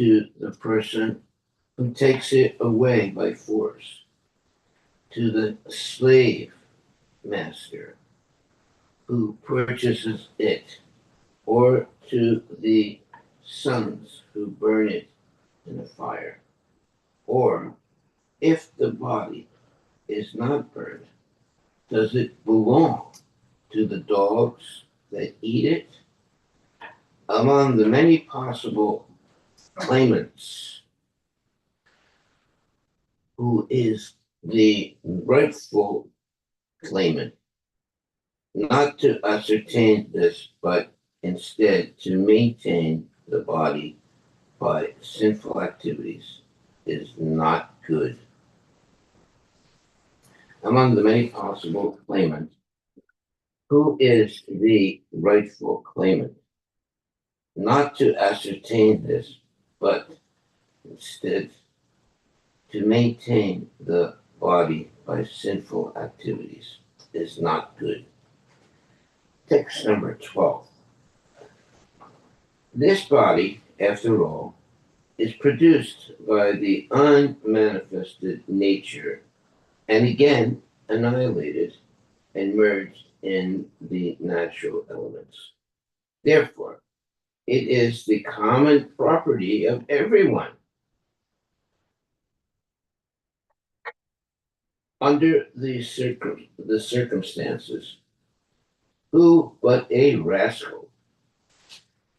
to the person who takes it away by force, to the slave master who purchases it, or to the sons who burn it in a fire. Or if the body is not burned, does it belong to the dogs that eat it? Among the many possible claimants, who is the rightful claimant? Not to ascertain this, but instead to maintain the body by sinful activities is not good. Among the many possible claimants, who is the rightful claimant? Not to ascertain this, but instead to maintain the body by sinful activities is not good. Text number 12. This body, after all, is produced by the unmanifested nature and again annihilated and merged in the natural elements. Therefore, it is the common property of everyone. Under the circumstances, who but a rascal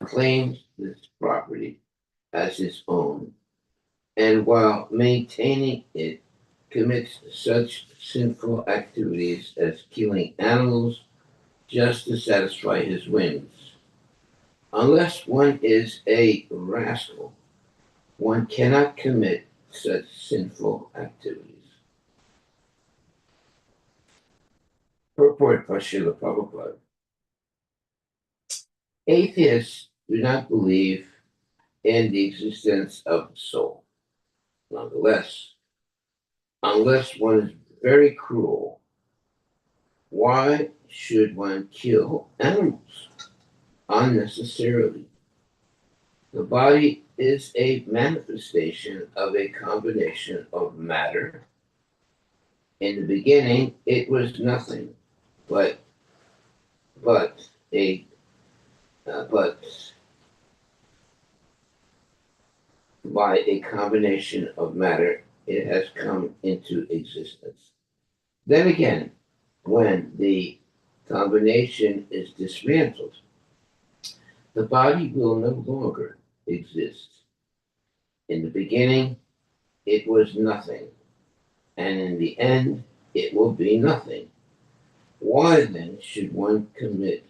claims this property as his own, and while maintaining it, commits such sinful activities as killing animals just to satisfy his whims? Unless one is a rascal, one cannot commit such sinful activities. Purport by Srila Prabhupada. Atheists do not believe in the existence of the soul. Nonetheless, unless one is very cruel, why should one kill animals unnecessarily? The body is a manifestation of a combination of matter. In the beginning, it was nothing but a but by a combination of matter, it has come into existence. Then again, when the combination is dismantled, the body will no longer exist. In the beginning, it was nothing, and in the end, it will be nothing. Why then should one commit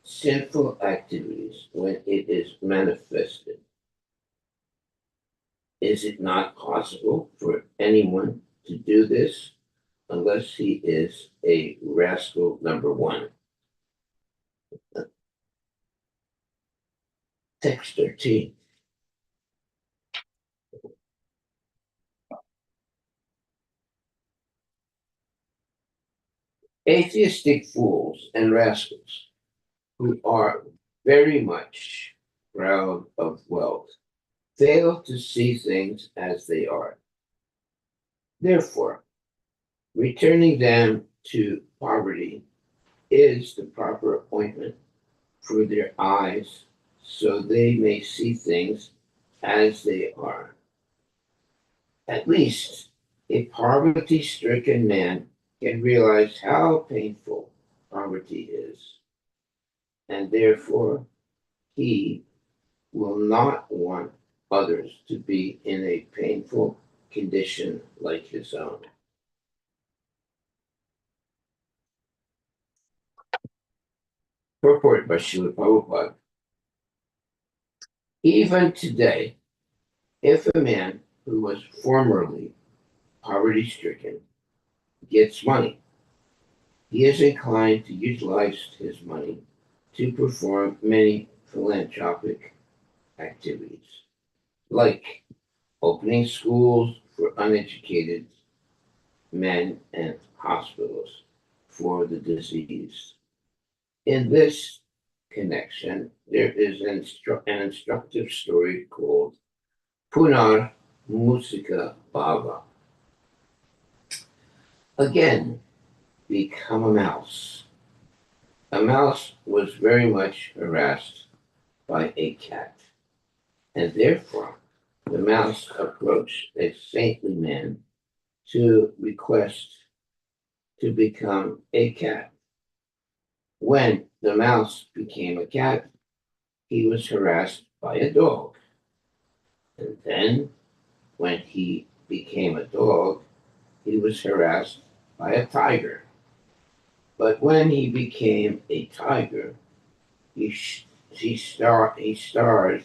sinful activities when it is manifested? Is it not possible for anyone to do this unless he is a rascal number one? Text 13. Atheistic fools and rascals who are very much proud of wealth fail to see things as they are. Therefore, returning them to poverty is the proper ointment for their eyes, so they may see things as they are. At least a poverty-stricken man can realize how painful poverty is, and therefore he will not want others to be in a painful condition like his own. Purport by Srila Prabhupada. Even today, if a man who was formerly poverty-stricken gets money, he is inclined to utilize his money to perform many philanthropic activities, like opening schools for uneducated men and hospitals for the diseased. In this connection, there is an instructive story called Punar Musika Bhava. Again, become a mouse. A mouse was very much harassed by a cat, and therefore the mouse approached a saintly man to request to become a cat. When the mouse became a cat, he was harassed by a dog. And then, when he became a dog, he was harassed by a tiger. But when he became a tiger, he starred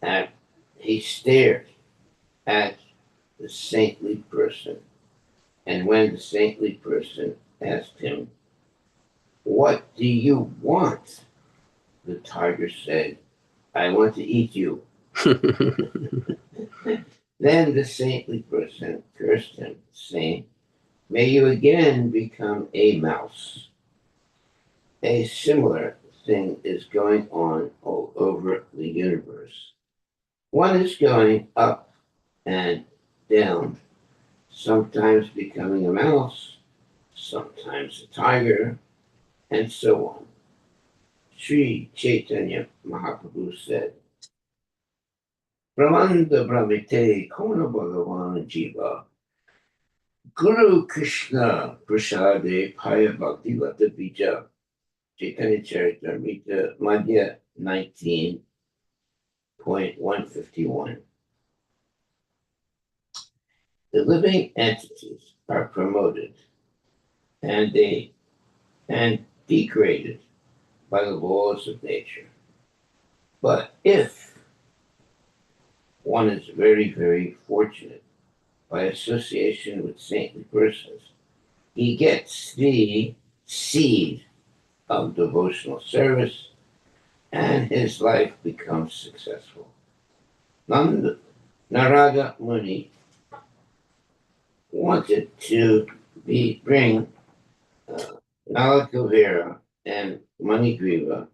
at he stared at the saintly person. And when the saintly person asked him, "What do you want?" the tiger said, "I want to eat you." Then the saintly person cursed him, saying, "May you again become a mouse." A similar thing is going on all over the universe. One is going up and down, sometimes becoming a mouse, sometimes a tiger, and so on. Sri Chaitanya Mahaprabhu said, Brahmanda Brahmite Kona Bhagavan Jiva Guru Krishna Prasade Paya Bhakti Lata Bija Chaitanya Charitamrita Madhya 19.151. The living entities are promoted and degraded by the laws of nature. But if one is very, very fortunate by association with saintly persons, he gets the seed of devotional service and his life becomes successful. Narada Muni wanted to bring Nalakavira and Manigriva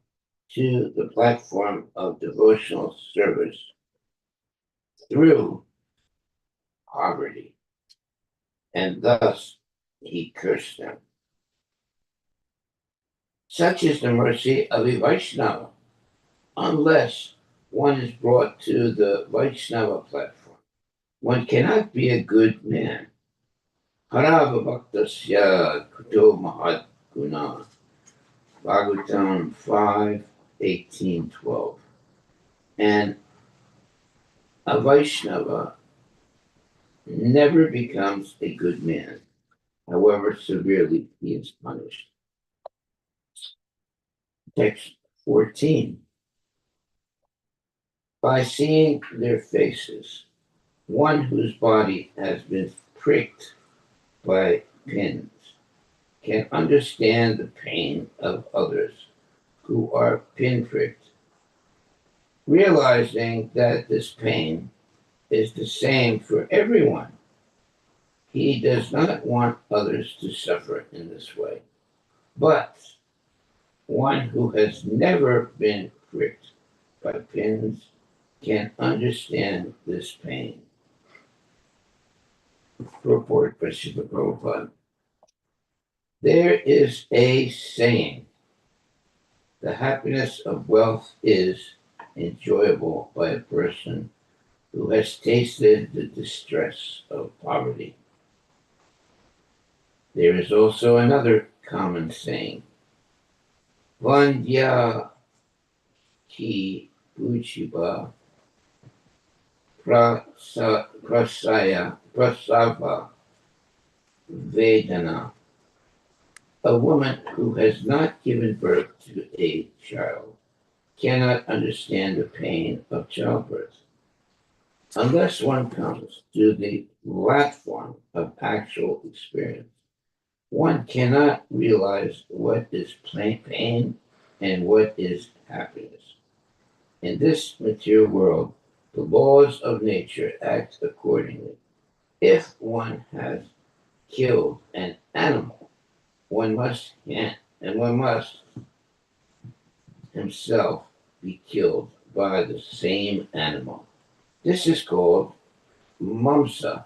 to the platform of devotional service through poverty, and thus he cursed them. Such is the mercy of a Vaishnava, unless one is brought to the Vaishnava platform. One cannot be a good man. Harava Bhaktasya Kuto Mahat Guna. Bhagavatam 5:18-12. And a Vaishnava never becomes a good man, however severely he is punished. Text 14. By seeing their faces, one whose body has been pricked by pins can understand the pain of others who are pinpricked, realizing that this pain is the same for everyone. He does not want others to suffer in this way. But one who has never been pricked by pins can understand this pain. Report by Srila Prabhupada. There is a saying, the happiness of wealth is enjoyable by a person who has tasted the distress of poverty. There is also another common saying, Vandya ki pujiba prasava vedana. A woman who has not given birth to a child cannot understand the pain of childbirth. Unless one comes to the platform of actual experience, one cannot realize what is pain and what is happiness. In this material world, the laws of nature act accordingly. If one has killed an animal, one must himself be killed by the same animal. This is called mamsa.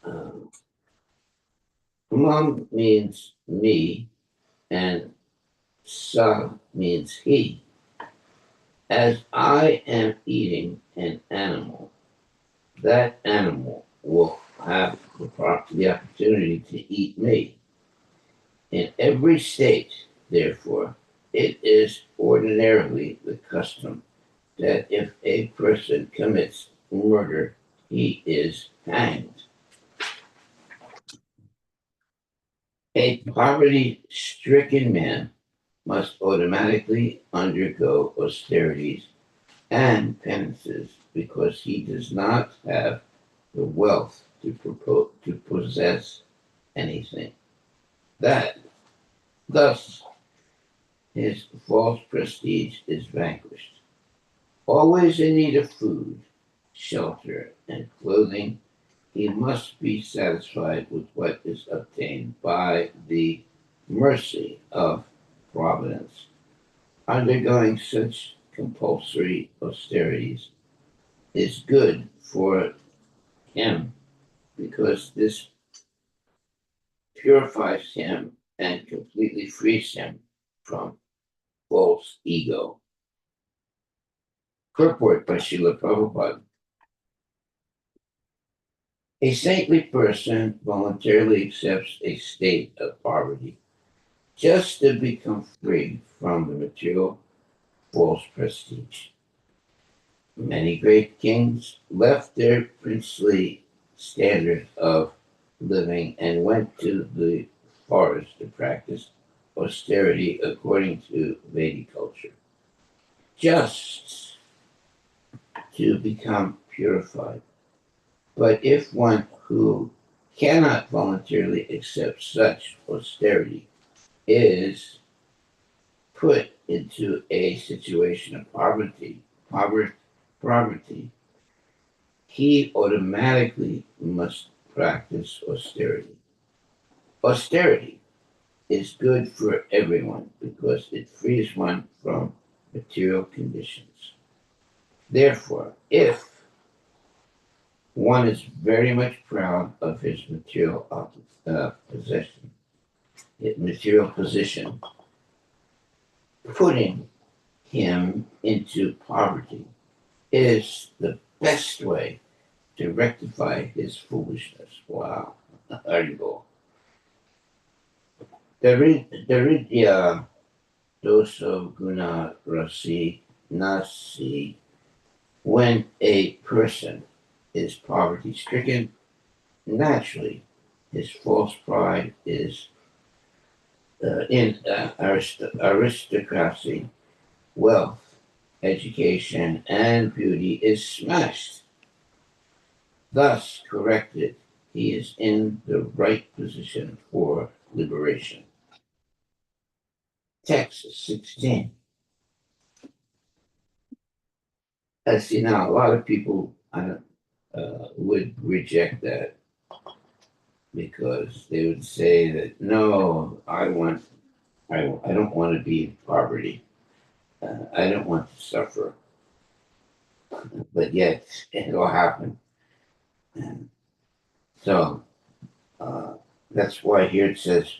Um, Mam means me, and sa means he. As I am eating an animal, that animal will have the opportunity to eat me. In every state, therefore, it is ordinarily the custom that if a person commits murder, he is hanged. A poverty stricken man must automatically undergo austerities and penances because he does not have the wealth to possess anything. That thus his false prestige is vanquished. Always in need of food, shelter, and clothing, he must be satisfied with what is obtained by the mercy of Providence. Undergoing such compulsory austerities is good for him because this purifies him and completely frees him from false ego. Purport by Srila Prabhupada. A saintly person voluntarily accepts a state of poverty just to become free from the material false prestige. Many great kings left their princely standard of living and went to the forest to practice austerity according to Vedic culture, just to become purified. But if one who cannot voluntarily accept such austerity is put into a situation of poverty, he automatically must practice austerity. Austerity is good for everyone because it frees one from material conditions. Therefore, if one is very much proud of his material position, putting him into poverty is the best way to rectify his foolishness. Wow. Haribo. Daridya doso guna rasi nasi. When a person is poverty stricken, naturally his false pride is in aristocracy, wealth, education, and beauty is smashed. Thus corrected, he is in the right position for liberation. Text 16. As you know, a lot of people would reject that because they would say that no, I don't want to be in poverty. I don't want to suffer, but yet it'll happen. And so uh, that's why here it says,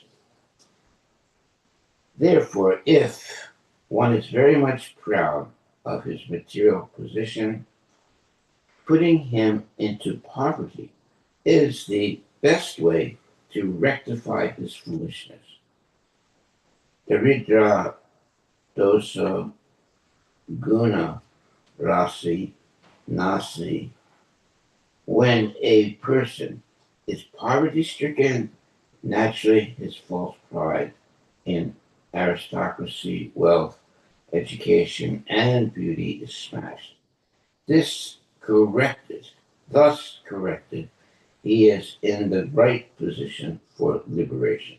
therefore, if one is very much proud of his material position, putting him into poverty is the best way to rectify his foolishness. Daridra dosa guna rasi nasi. When a person is poverty stricken, naturally his false pride in aristocracy, wealth, education, and beauty is smashed. This thus corrected, he is in the right position for liberation.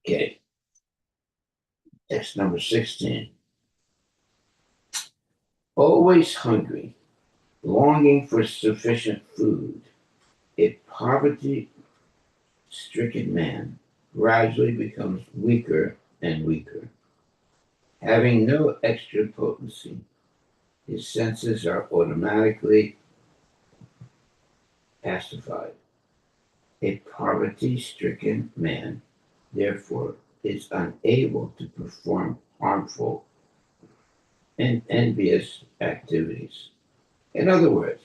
Okay, text number 16. Always hungry, longing for sufficient food, a poverty stricken man gradually becomes weaker and weaker. Having no extra potency, his senses are automatically pacified. A poverty-stricken man, therefore, is unable to perform harmful and envious activities. In other words,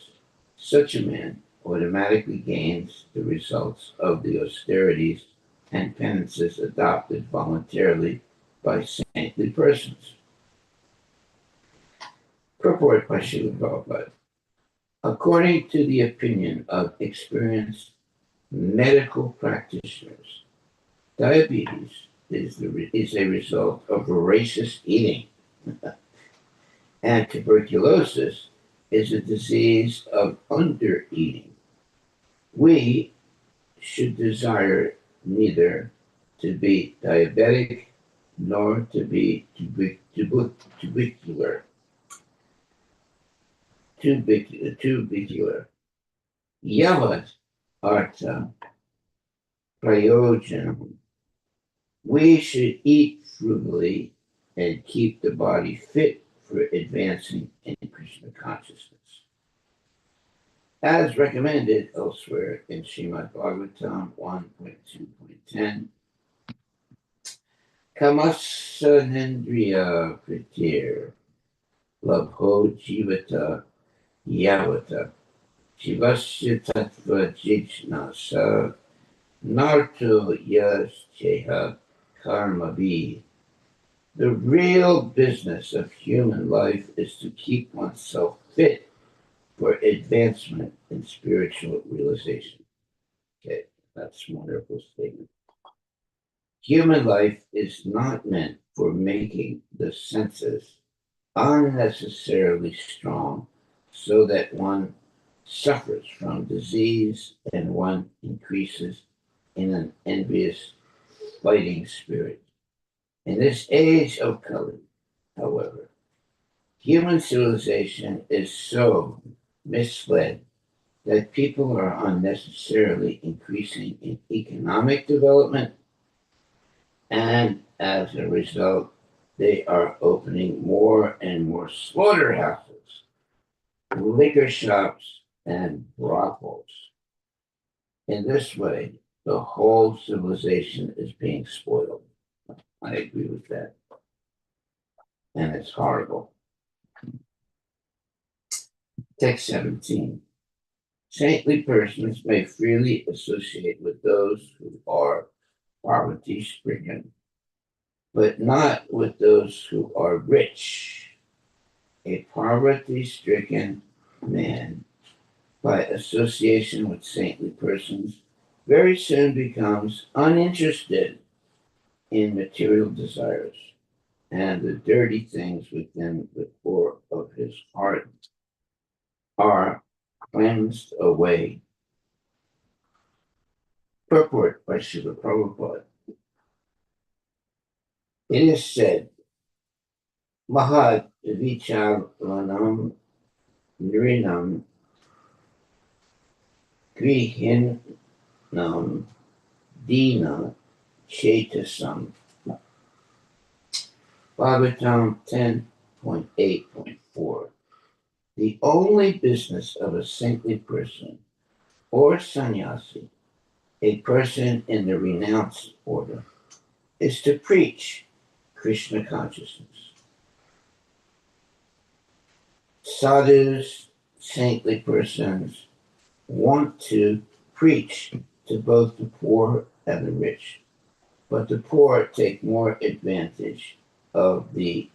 such a man automatically gains the results of the austerities and penances adopted voluntarily by saintly persons. Purport by Srila Prabhupada. According to the opinion of experienced medical practitioners, diabetes is a result of voracious eating, and tuberculosis is a disease of undereating. We should desire neither to be diabetic nor to be tubercular. Yavat arta prayojanam. We should eat frugally and keep the body fit for advancing in Krishna consciousness. As recommended elsewhere in Srimad Bhagavatam 1.2.10, Kamasanendriya Pritir Labho Jivata Yavata Shivasya Tattva Jijnasa Narto Yasjeha Karma B. The real business of human life is to keep oneself fit for advancement in spiritual realization. Okay, that's a wonderful statement. Human life is not meant for making the senses unnecessarily strong so that one suffers from disease and one increases in an envious fighting spirit. In this age of Kali, however, human civilization is so misled that people are unnecessarily increasing in economic development, and as a result, they are opening more and more slaughterhouses, liquor shops, and brothels. In this way, the whole civilization is being spoiled. I agree with that. And it's horrible. Text 17. Saintly persons may freely associate with those who are poverty-stricken, but not with those who are rich. A poverty-stricken man, by association with saintly persons, very soon becomes uninterested in material desires, and the dirty things within the core of his heart are cleansed away. Purport by Srila Prabhupada. It is said, Maharaj Vichalanam Nrinam Grihinam Dina Chetasam. Bhagavatam 10.8.4. The only business of a saintly person or sannyasi, a person in the renounced order, is to preach Krishna consciousness. Sadhus, saintly persons, want to preach to both the poor and the rich, but the poor take more advantage of the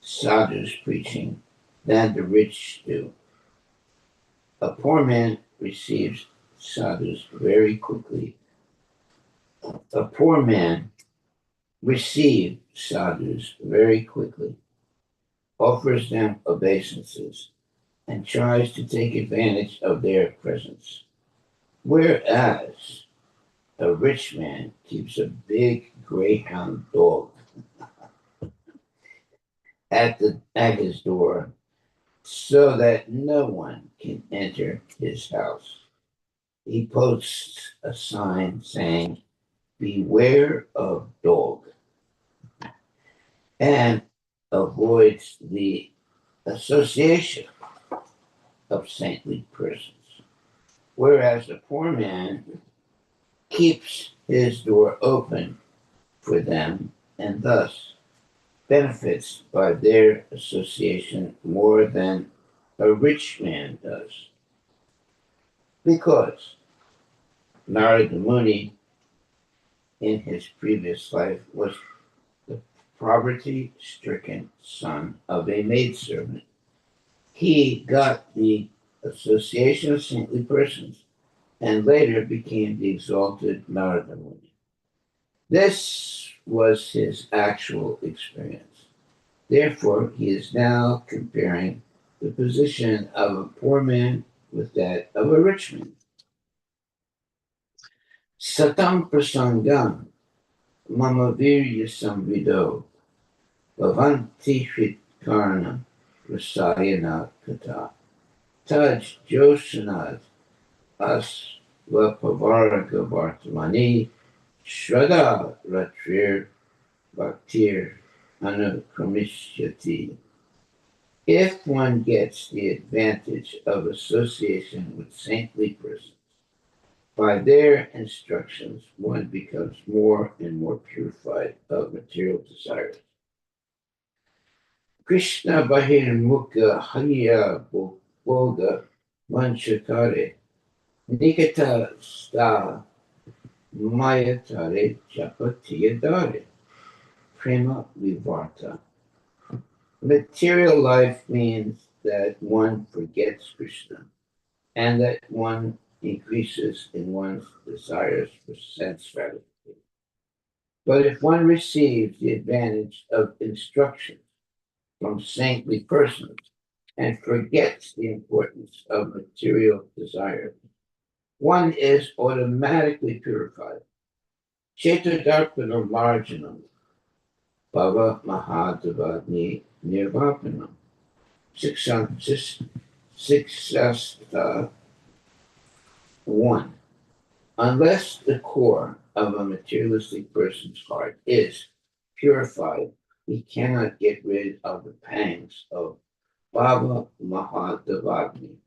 sadhus preaching than the rich do. A poor man receives sadhus very quickly. A poor man receives sadhus very quickly, offers them obeisances, and tries to take advantage of their presence. Whereas a rich man keeps a big greyhound dog at his door so that no one can enter his house. He posts a sign saying, beware of dog and avoids the association of saintly persons. Whereas a poor man keeps his door open for them and thus benefits by their association more than a rich man does. Because Narada Muni in his previous life was the poverty stricken son of a maidservant. He got the association of saintly persons and later became the exalted Narada Muni. This was his actual experience. Therefore, he is now comparing the position of a poor man with that of a rich man. Satam prasangam mamavirya samvido bhavanti karna rasayana kata taj joshanad as vapavaraka vartamani shraddha ratrir bhaktir anukramishyati. If one gets the advantage of association with saintly persons, by their instructions, one becomes more and more purified of material desires. Krishna Bahirmukha Hariya Boga Manchakare Nikata Sta Mayatare Japatiyadare Prema Vivarta. Material life means that one forgets Krishna and that one increases in one's desires for sense gratification. But if one receives the advantage of instruction from saintly persons and forgets the importance of material desire, one is automatically purified. Chetadarpana marjanam bhava mahadavadni nirvapanam. Siksasta 1. Unless the core of a materialistic person's heart is purified, he cannot get rid of the pangs of Bhava Mahadavagni,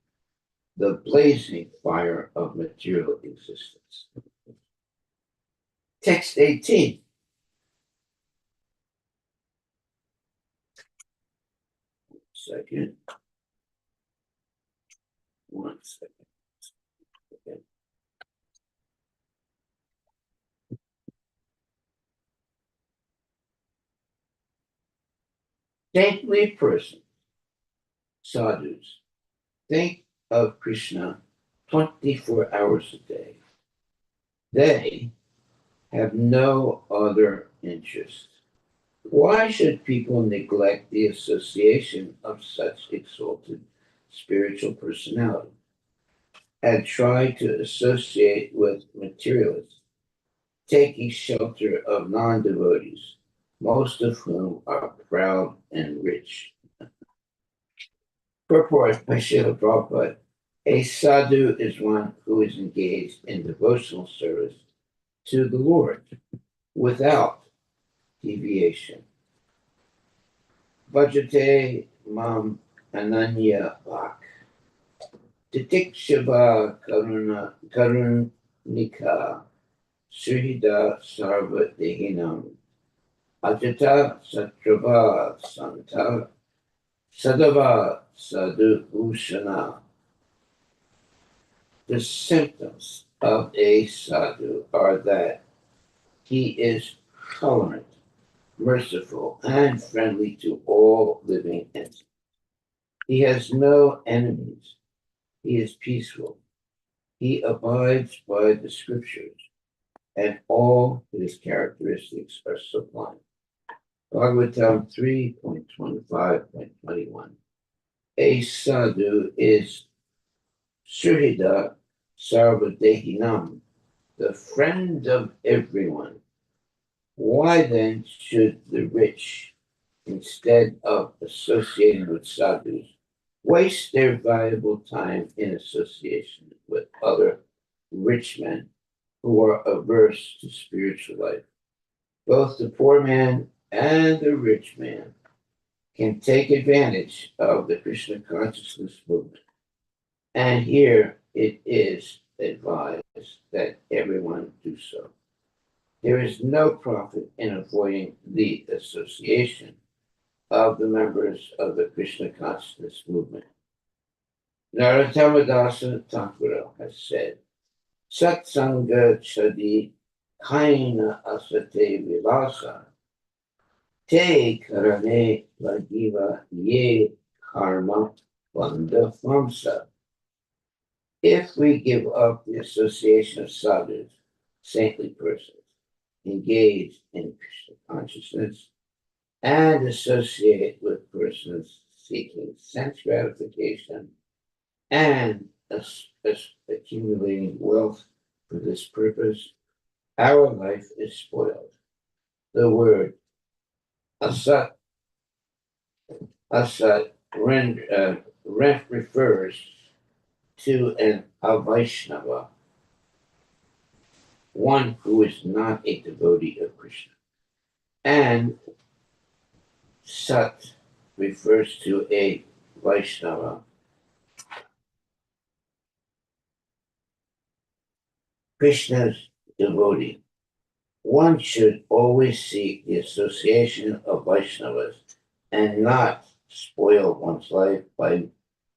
the blazing fire of material existence. Text 18. Second. 1 second. Okay. Saintly person, sadhus, think of Krishna 24 hours a day. They have no other interest. Why should people neglect the association of such exalted spiritual personality and try to associate with materialists, taking shelter of non devotees, most of whom are proud and rich? Purport by Srila Prabhupada. A sadhu is one who is engaged in devotional service to the Lord without deviation. Vajate mam ananya bhak. Titikshava karunika srihida sarva dehinam. Ajata satrava santa sadava sadhu ushana. The symptoms of a sadhu are that he is tolerant, merciful, and friendly to all living entities. He has no enemies. He is peaceful. He abides by the scriptures, and all his characteristics are sublime. Bhagavatam 3.25.21. A sadhu is Surhida Sarvadehinam, the friend of everyone. Why then should the rich, instead of associating with sadhus, waste their valuable time in association with other rich men who are averse to spiritual life. Both the poor man and the rich man can take advantage of the Krishna consciousness movement. And here it is advised that everyone do so. There is no profit in avoiding the association of the members of the Krishna consciousness movement. Narottama Dasa Thakura has said, Satsanga Chadi Kaina Asate Vilasa Te Karane Lagiva Ye Karma Vanda Famsa. If we give up the association of sadhus, saintly persons, engaged in Krishna consciousness, and associate with persons seeking sense gratification and accumulating wealth for this purpose, our life is spoiled. The word asat, refers to an Avaishnava, one who is not a devotee of Krishna. And Sat refers to a Vaishnava, Krishna's devotee. One should always seek the association of Vaishnavas and not spoil one's life by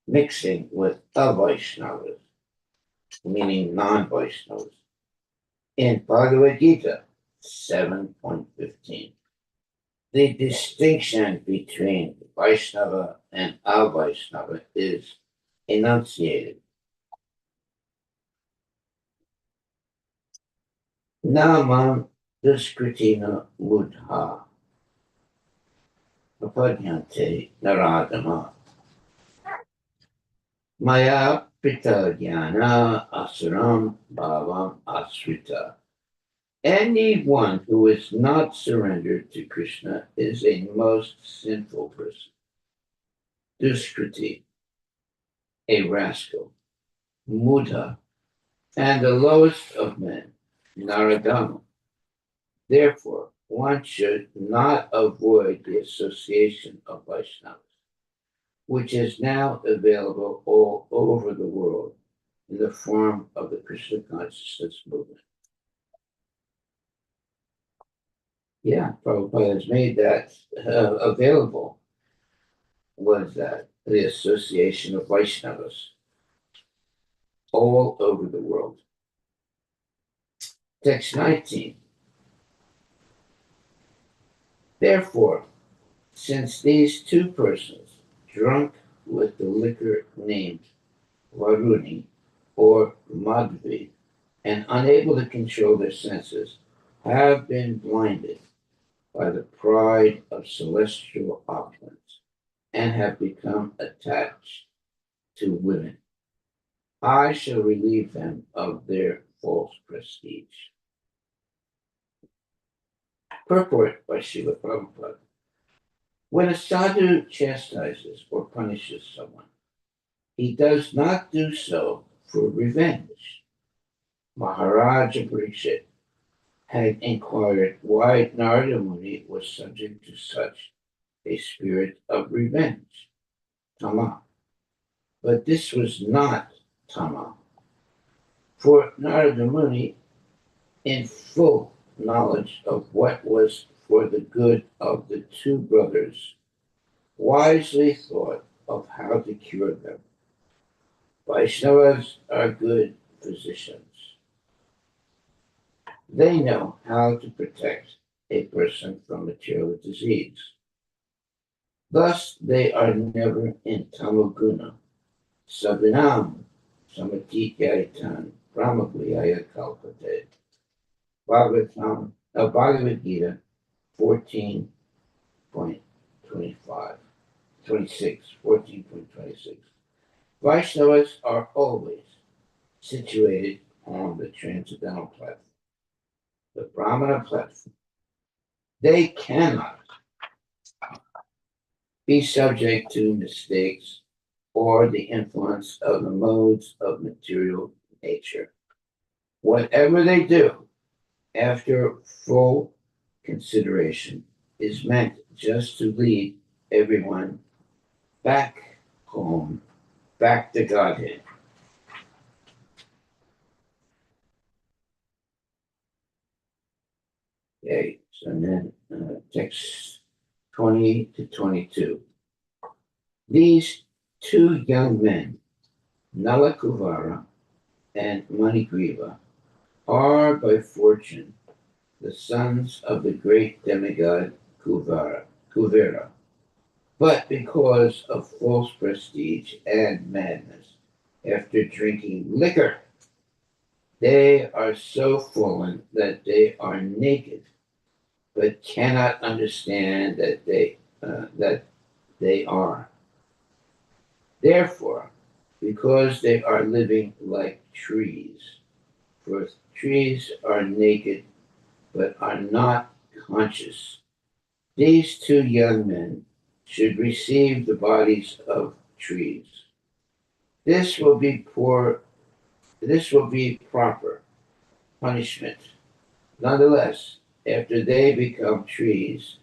mixing with Avaishnavas, meaning non-Vaishnavas. In Bhagavad Gita 7.15, the distinction between Vaishnava and Avaishnava is enunciated. Namam Duskritina Mudha Apadyante Naradama Maya Pita Jnana Asuram Bhavam Asrita. Anyone who is not surrendered to Krishna is a most sinful person. Duskriti, a rascal. Mudha, and the lowest of men, Naradama. Therefore, one should not avoid the association of Vaishnavas, which is now available all over the world in the form of the Krishna consciousness movement. Yeah, Prabhupada has made that available, was that the association of Vaishnavas all over the world. Text 19. Therefore, since these two persons, drunk with the liquor named Varuni or Madhvi, and unable to control their senses, have been blinded by the pride of celestial opulence and have become attached to women, I shall relieve them of their false prestige. Purport by Srila Prabhupada. When a sadhu chastises or punishes someone, he does not do so for revenge. Maharaj Parikshit had inquired why Narada Muni was subject to such a spirit of revenge, tama. But this was not tama. For Narada Muni, in full knowledge of what was for the good of the two brothers, wisely thought of how to cure them. Vaishnavas are good physicians. They know how to protect a person from material disease. Thus, they are never in tamoguna. Sabinam samatityaitan brahmagliyaya kalpate. Bhagavad Gita 14.25, 26, 14.26. Vaishnavas are always situated on the transcendental platform, the Brahmana platform. They cannot be subject to mistakes or the influence of the modes of material nature. Whatever they do after full consideration is meant just to lead everyone back home, back to Godhead. Okay, so then text 20 to 22. These two young men, Nalakuvara and Manigriva, are by fortune the sons of the great demigod Kuvera, but because of false prestige and madness, after drinking liquor, they are so fallen that they are naked, but cannot understand that they are. Therefore, because they are living like trees, for trees are naked but are not conscious, these two young men should receive the bodies of trees. This will be poor. This will be proper punishment. Nonetheless, after they become trees,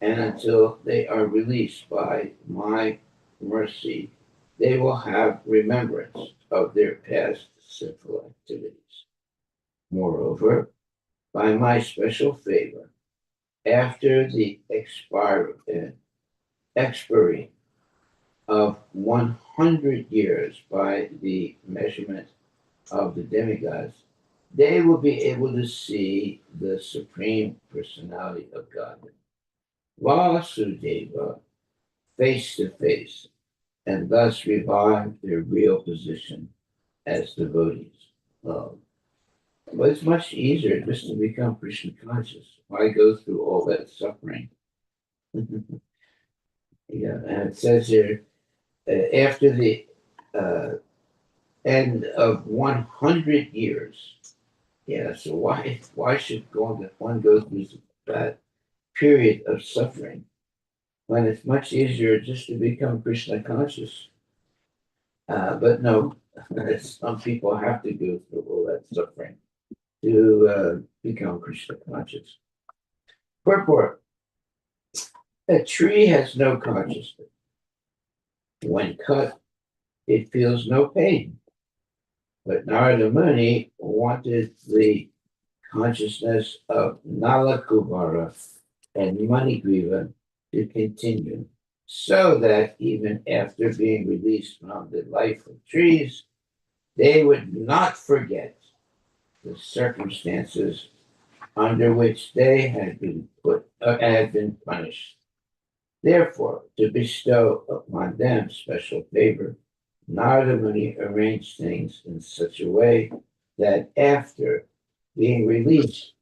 and until they are released by my mercy, they will have remembrance of their past sinful activities. Moreover, by my special favor, after the expiry of 100 years by the measurement of the demigods, they will be able to see the Supreme Personality of God, Vasudeva, face to face, and thus revive their real position as devotees. Um, but it's much easier just to become Krishna conscious. Why go through all that suffering? Yeah, and it says here, after the uh, end of 100 years. Yeah, so why should one go through that period of suffering when it's much easier just to become Krishna conscious? But no, some people have to go through all that suffering to become Krishna conscious. Purport: a tree has no consciousness. When cut, it feels no pain. But Narada Muni wanted the consciousness of Nalakuvara and Manigriva to continue, so that even after being released from the life of trees, they would not forget the circumstances under which they had been punished. Therefore, to bestow upon them special favor, Narada Muni arranged things in such a way that after being released,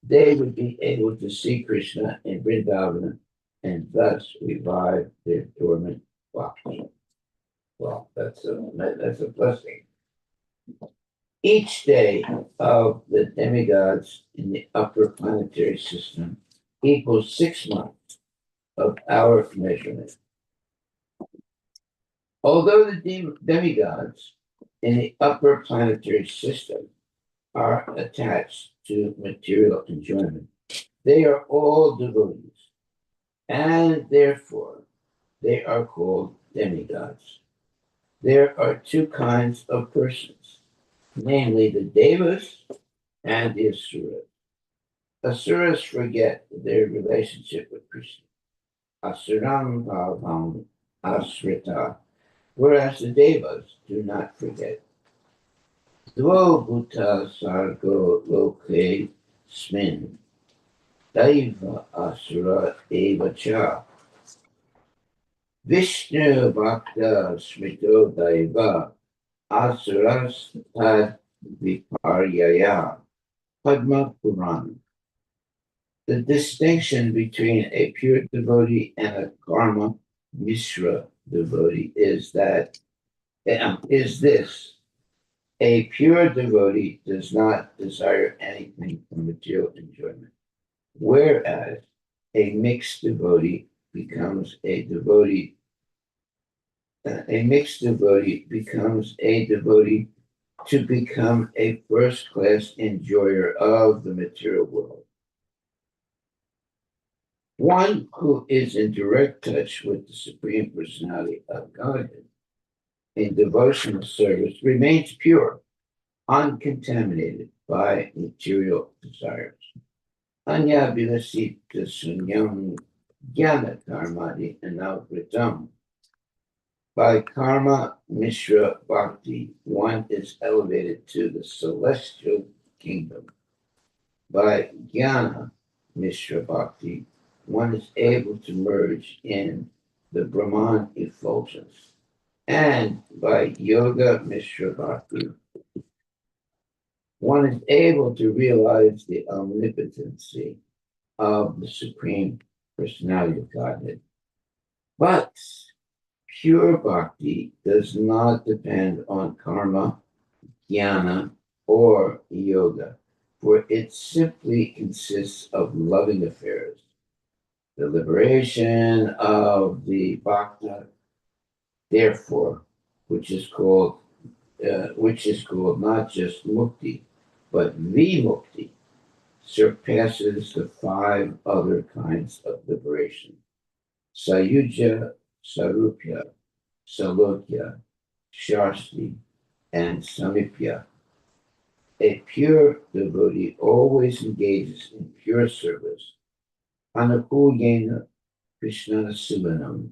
they would be able to see Krishna in Vrindavana and thus revive their dormant bhakti. Well, that's a blessing. Each day of the demigods in the upper planetary system equals 6 months of our measurement. Although the demigods in the upper planetary system are attached to material enjoyment, they are all devotees, and therefore they are called demigods. There are two kinds of persons, namely the devas and the asuras. Asuras forget their relationship with Krishna. Asuram bhavam asrita, whereas the devas do not forget. Dvo bhuta sargo loke smin, daiva asura eva cha. Vishnu bhakta smrito daiva asuras tad viparyaya. Padma Purana. The distinction between a pure devotee and a karma mishra devotee is this: a pure devotee does not desire anything from material enjoyment, whereas a mixed devotee becomes a devotee. A mixed devotee becomes a devotee to become a first-class enjoyer of the material world. One who is in direct touch with the Supreme Personality of Godhead in devotional service remains pure, uncontaminated by material desires. Anya vilasita sunyam jnana karmadi anavritam. By karma mishra bhakti, one is elevated to the celestial kingdom. By jnana mishra bhakti, one is able to merge in the Brahman effulgence. And by yoga mishra bhakti, one is able to realize the omnipotency of the Supreme Personality of Godhead. But pure bhakti does not depend on karma, jnana, or yoga, for it simply consists of loving affairs. The liberation of the bhakta, therefore, which is called not just mukti, but vimukti, surpasses the five other kinds of liberation. Sayuja, Sarupya, Salokya, Shasti, and Samipya. A pure devotee always engages in pure service. Anukuyena Krishna Subanam,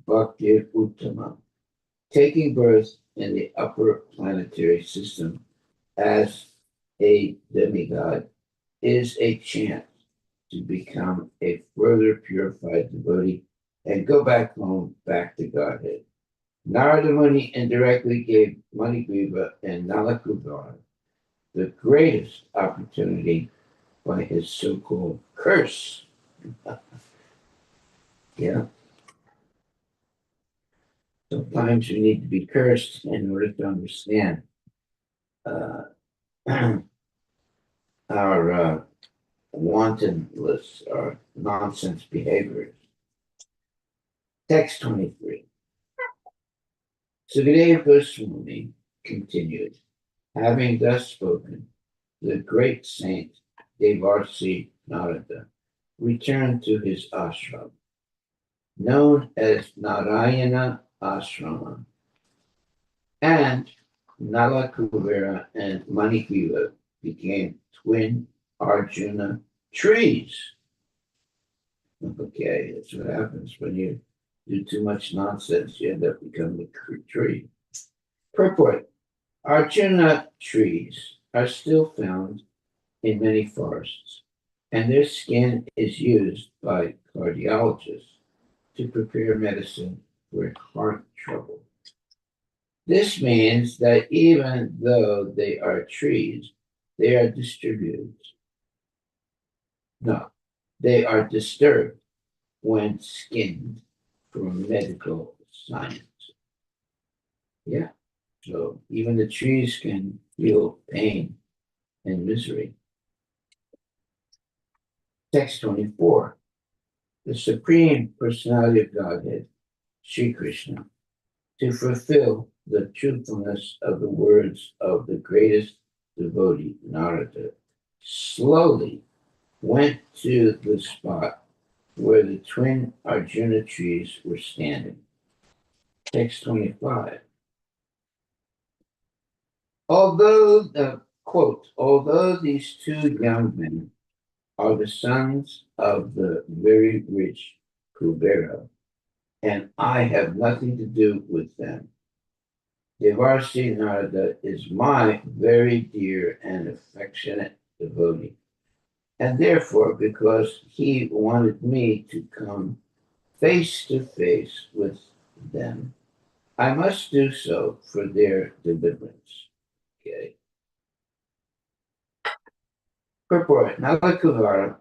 Bhaktir Uttamam, taking birth in the upper planetary system as a demigod is a chance to become a further purified devotee and go back home, back to Godhead. Narada Muni indirectly gave Manigriva and Nalakuvara the greatest opportunity by his so-called curse. Yeah. Sometimes you need to be cursed in order to understand uh, our wantonness or nonsense behaviors. Text 23. Sukadeva Goswami continued, having thus spoken, the great saint Devarsi Narada returned to his ashram, known as Narayana Ashrama, and Nalakuvara and Manikila became twin Arjuna trees. Okay, that's what happens when you do too much nonsense. You end up becoming a tree. Purport. Arjuna trees are still found in many forests, and their skin is used by cardiologists to prepare medicine for heart trouble. This means that even though they are trees, they are distributed. No, they are disturbed when skinned for medical science. Yeah, so even the trees can feel pain and misery. Text 24. The Supreme Personality of Godhead, Sri Krishna, to fulfill the truthfulness of the words of the greatest devotee, Narada, slowly went to the spot where the twin Arjuna trees were standing. Text 25. Although these two young men are the sons of the very rich Kubera, and I have nothing to do with them, Devarsi Narada is my very dear and affectionate devotee. And therefore, because he wanted me to come face to face with them, I must do so for their deliverance. Okay. Purport. Nalakuvara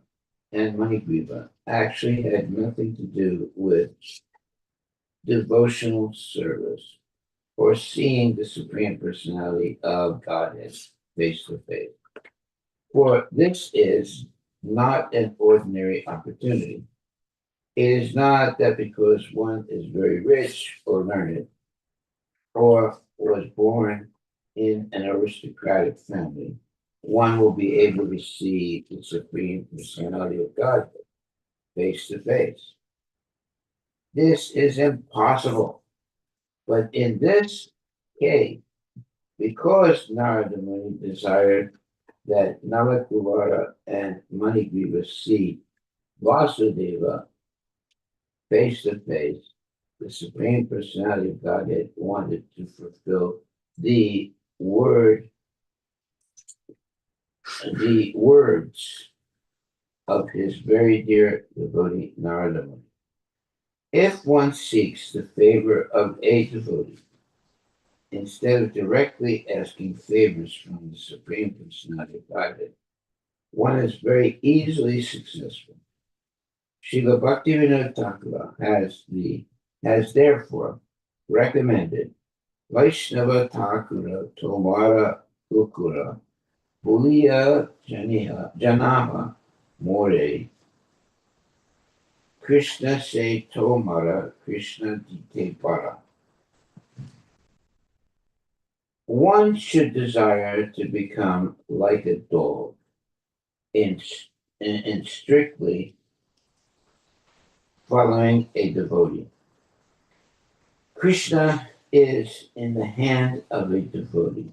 and Manigriva actually had nothing to do with devotional service or seeing the Supreme Personality of Godhead face to face. For this is not an ordinary opportunity. It is not that because one is very rich or learned or was born in an aristocratic family, one will be able to see the Supreme Personality of God face to face. This is impossible. But in this case, because Narada Muni desired that Nalakuvara and Manigriva see Vasudeva face to face, the Supreme Personality of Godhead wanted to fulfill the word, the words of his very dear devotee Narada Muni. If one seeks the favor of a devotee, instead of directly asking favors from the Supreme Personality of Godhead, one is very easily successful. Srila Bhaktivinoda Thakur has therefore recommended Vaishnava Thakura Tomara Ukura Bulia Janama More Krishna Se Tomara Krishna Dite Para. One should desire to become like a dog in strictly following a devotee. Krishna is in the hand of a devotee.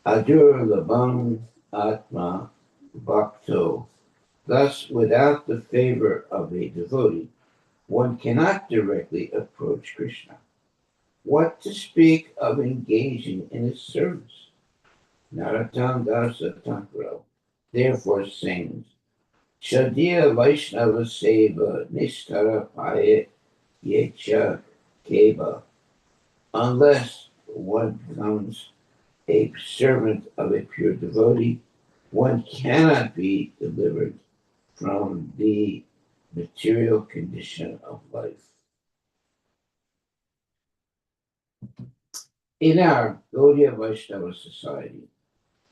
Adur Labam Atma Bhakto. Thus, without the favor of a devotee, one cannot directly approach Krishna. What to speak of engaging in his service? Narottam Dasa Thakur therefore sings, Shadiya Vaishnava Seva Nishtara Paya Yecha Keva. Unless one becomes a servant of a pure devotee, one cannot be delivered from the material condition of life. In our Gaudiya Vaishnava society,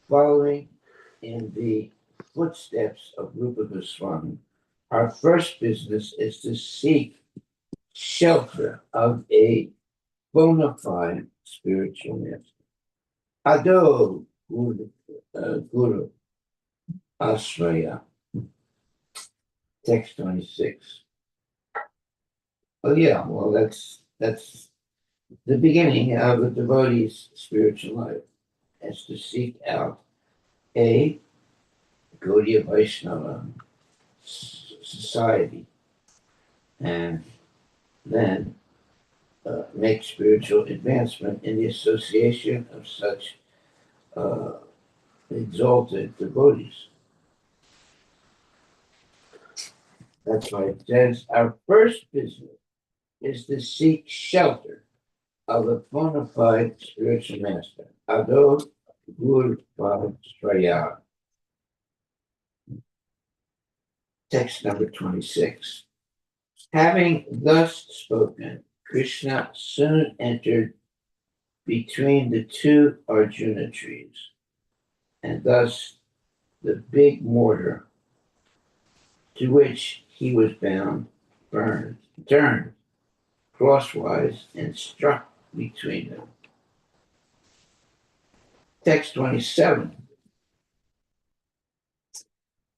following in the footsteps of Rupa Goswami, our first business is to seek shelter of a bona fide spiritual master. Ado Guru Ashraya, text 26. Oh yeah, well that's the beginning of a devotee's spiritual life, is to seek out a Gaudiya Vaishnava society and then make spiritual advancement in the association of such exalted devotees. That's why it says our first business is to seek shelter of a bona fide spiritual master. Ado Guru Shraya. Text number 26. Having thus spoken, Krishna soon entered between the two Arjuna trees, and thus the big mortar to which he was bound turned crosswise and struck between them. Text 27.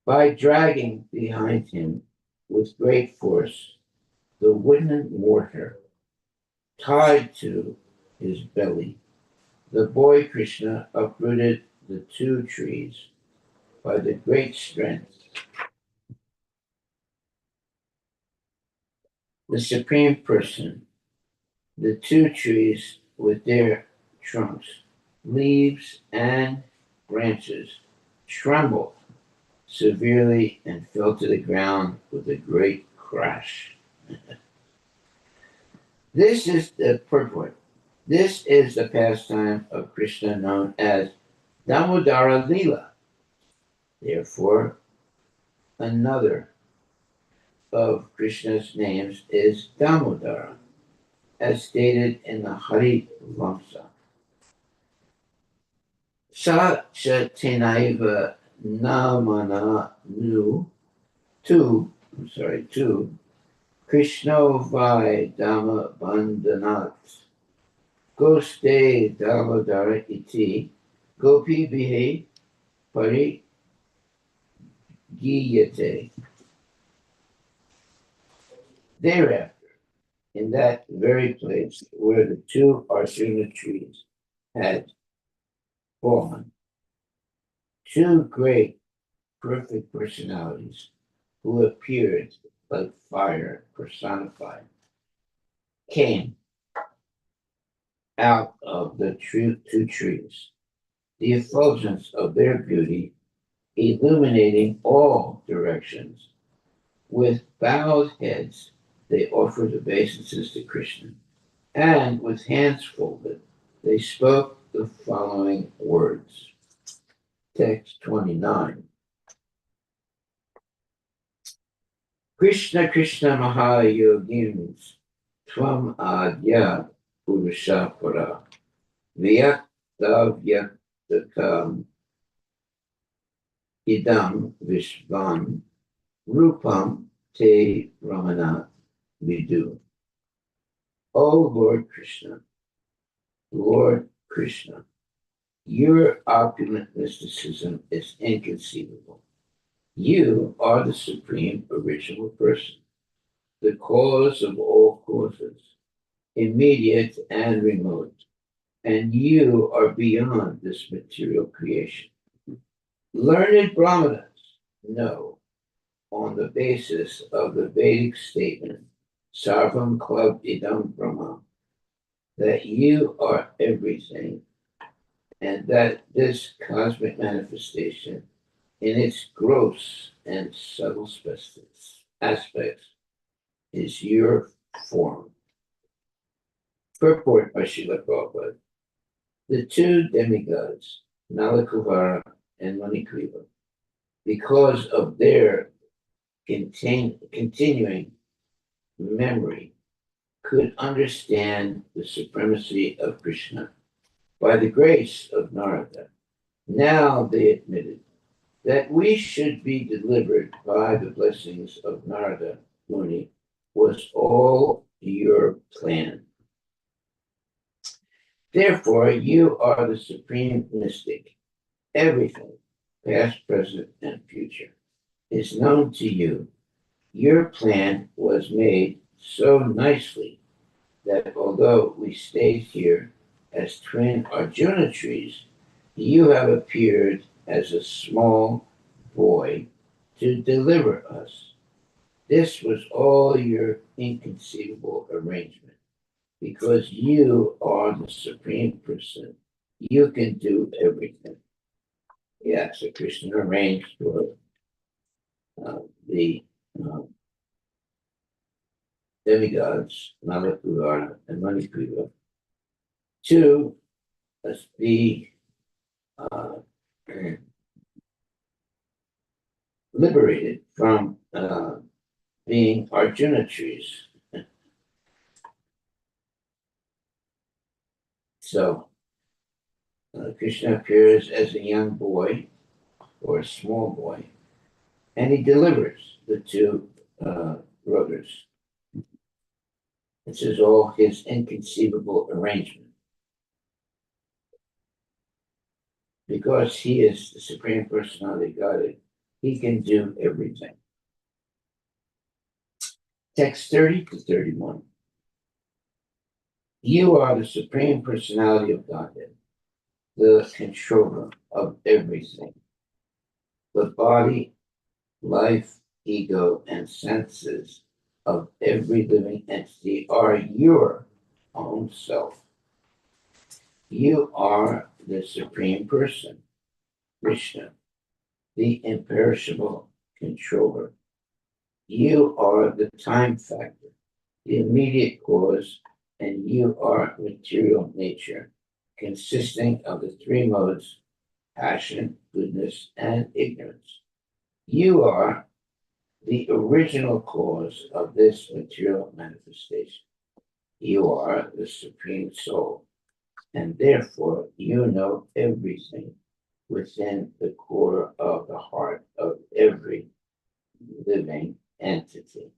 By dragging behind him with great force the wooden mortar tied to his belly, the boy Krishna uprooted the two trees by the great strength. The Supreme Person, the two trees with their trunks, leaves, and branches trembled severely and fell to the ground with a great crash. This is the purport. This is the pastime of Krishna known as Damodara Lila. Therefore, another of Krishna's names is Damodara, as stated in the Harivilas. Sa chatenaiva namana nu tu Krishno vai dhamma bandhanat. Goste Damodara iti Gopi bihe parigiyate. Thereafter, in that very place where the two Arjuna trees had fallen, two great perfect personalities who appeared like fire personified came out of the two trees, the effulgence of their beauty illuminating all directions. With bowed heads, they offered obeisances to Krishna, and with hands folded, they spoke the following words. Text 29. Krishna Krishna Mahayogins Tvam Adya Purusha Para Vyaktavyaktakam Idam Vishvam Rupam Te Ramana Vidu. O Lord Krishna, your opulent mysticism is inconceivable. You are the supreme original person, the cause of all causes, immediate and remote, and you are beyond this material creation. Learned Brahmanas know, on the basis of the Vedic statement, Sarvam Klab Idam Brahma, that you are everything, and that this cosmic manifestation, in its gross and subtle aspects, is your form. Purport by Srila Prabhupada. The two demigods, Nalakuvara and Manikriva, because of their continuing memory, could understand the supremacy of Krishna by the grace of Narada. Now they admitted that we should be delivered by the blessings of Narada Muni was all your plan. Therefore, you are the supreme mystic. Everything, past, present, and future, is known to you. Your plan was made so nicely that although we stayed here as twin Arjuna trees, you have appeared as a small boy to deliver us. This was all your inconceivable arrangement, because you are the supreme person. You can do everything. Yeah, so Krishna arranged for the demigods, Nalakuvara and Manikriva, to be liberated from being Arjuna trees. So Krishna appears as a young boy or a small boy, and he delivers the two brothers. This is all his inconceivable arrangement. Because he is the Supreme Personality of Godhead, he can do everything. Text 30 to 31. You are the Supreme Personality of Godhead, the controller of everything. The body, life, ego, and senses of every living entity are your own self. You are the Supreme Person, Krishna, the imperishable controller. You are the time factor, the immediate cause, and you are material nature, consisting of the three modes: passion, goodness, and ignorance. You are the original cause of this material manifestation. You are the Supreme Soul, and therefore you know everything within the core of the heart of every living entity.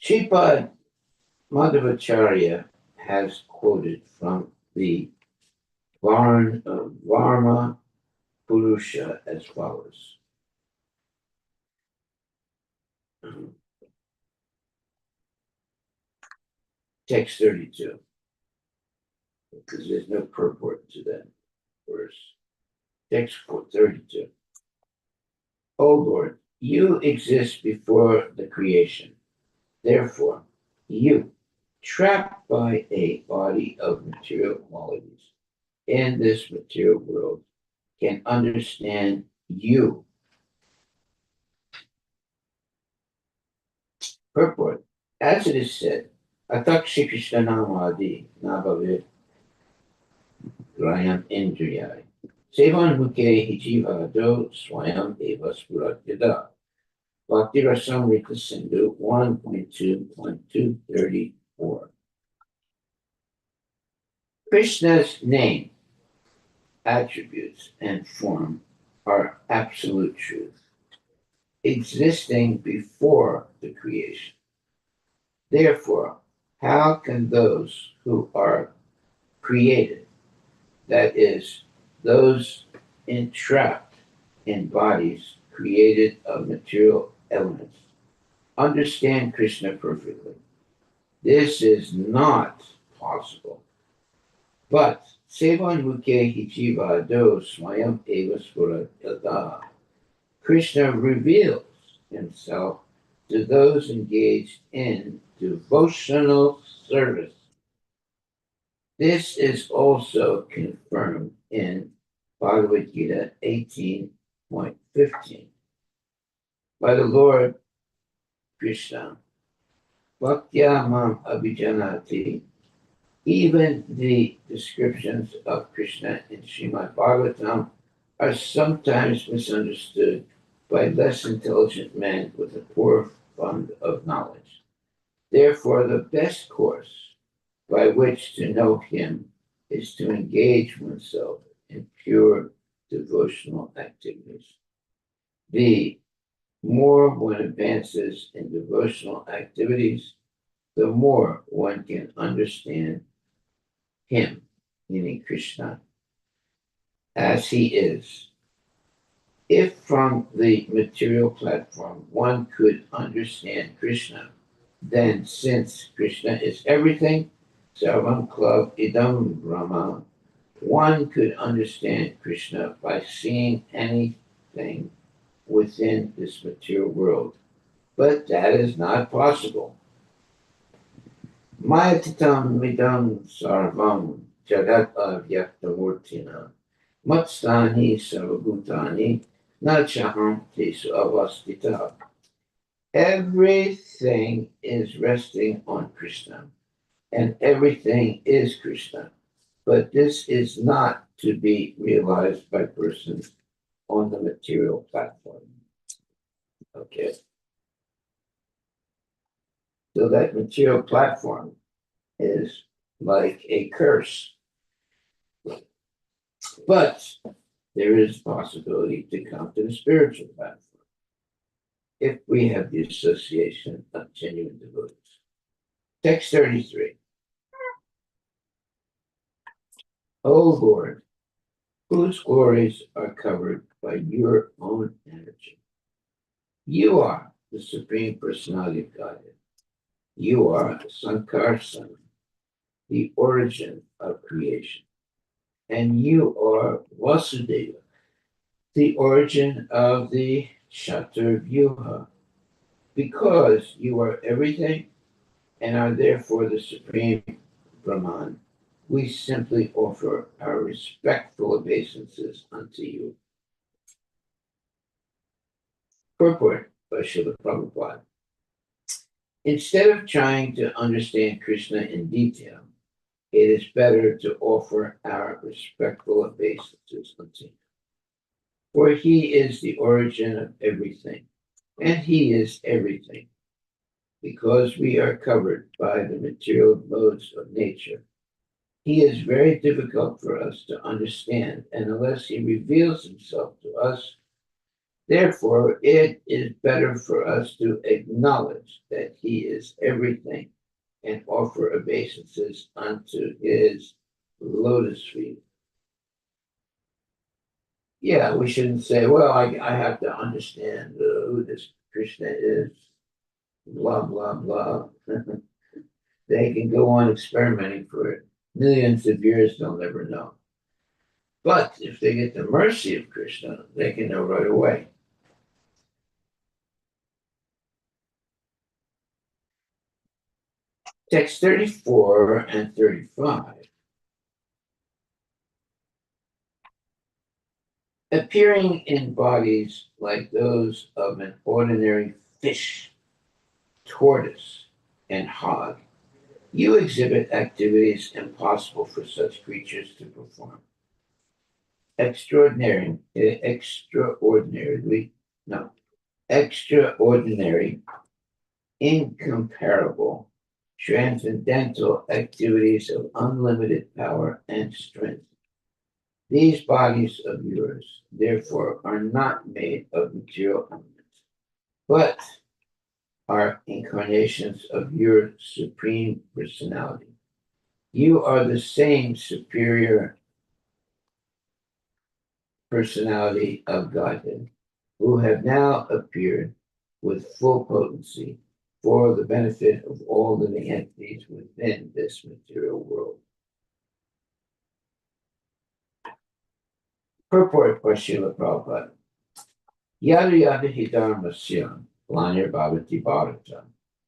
Sripad Madhvacharya has quoted from the Varma Purusha as follows. Text 32, because there's no purport to that verse. Text 32. O Lord, you exist before the creation. Therefore, you, trapped by a body of material qualities in this material world, can understand you. Purport. As it is said, Atak Shri Krishna Namadi Nabhavid Grayam Indriyai. Sevan Muke Hijiva Do Swayam Eva Spurat Yada. Bhakti Rasamrita Sindhu 1.2.234. Krishna's name, attributes, and form are absolute truth, existing before the creation. Therefore, how can those who are created, that is, those entrapped in bodies created of material elements, understand Krishna perfectly? This is not possible. But Sevan Muke Hijiva Do Swayam Eva Sura Yada. Krishna reveals himself to those engaged in devotional service. This is also confirmed in Bhagavad Gita 18.15 by the Lord Krishna. Bhaktya Mam Abhijanati. Even the descriptions of Krishna in Srimad Bhagavatam are sometimes misunderstood by less intelligent men with a poor fund of knowledge. Therefore, the best course by which to know him is to engage oneself in pure devotional activities. The more one advances in devotional activities, the more one can understand him, meaning Krishna, as he is. If from the material platform one could understand Krishna, then since Krishna is everything, Sarvam Club Idam Brahma, one could understand Krishna by seeing anything within this material world. But that is not possible. Mayatitam midam sarvam jagat avyaktamurtina matstani sarvabhutani nachaham tesu avastita. Everything is resting on Krishna, and everything is Krishna. But this is not to be realized by persons on the material platform. Okay. So that material platform is like a curse. But there is possibility to come to the spiritual platform if we have the association of genuine devotees. Text 33. O Lord, whose glories are covered by your own energy. You are the Supreme Personality of Godhead. You are Sankar Son, the origin of creation. And you are Vasudeva, the origin of the Chaturvyuha. Because you are everything and are therefore the Supreme Brahman, we simply offer our respectful obeisances unto you. Purport by Srila Prabhupada. Instead of trying to understand Krishna in detail, it is better to offer our respectful obeisances unto him. For he is the origin of everything, and he is everything. Because we are covered by the material modes of nature, he is very difficult for us to understand, and unless he reveals himself to us, therefore it is better for us to acknowledge that he is everything and offer obeisances unto his lotus feet. Yeah, we shouldn't say, well, I have to understand who this Krishna is, blah, blah, blah. They can go on experimenting for millions of years, they'll never know. But if they get the mercy of Krishna, they can know right away. Text 34 and 35. Appearing in bodies like those of an ordinary fish, tortoise, and hog, you exhibit activities impossible for such creatures to perform. Extraordinary, incomparable, transcendental activities of unlimited power and strength. These bodies of yours, therefore, are not made of material elements, but are incarnations of your supreme personality. You are the same superior personality of Godhead, who have now appeared with full potency for the benefit of all living entities within this material world. Purport by Srila Prabhupada. Yada yada hidharmasya, planir bhavati bharata,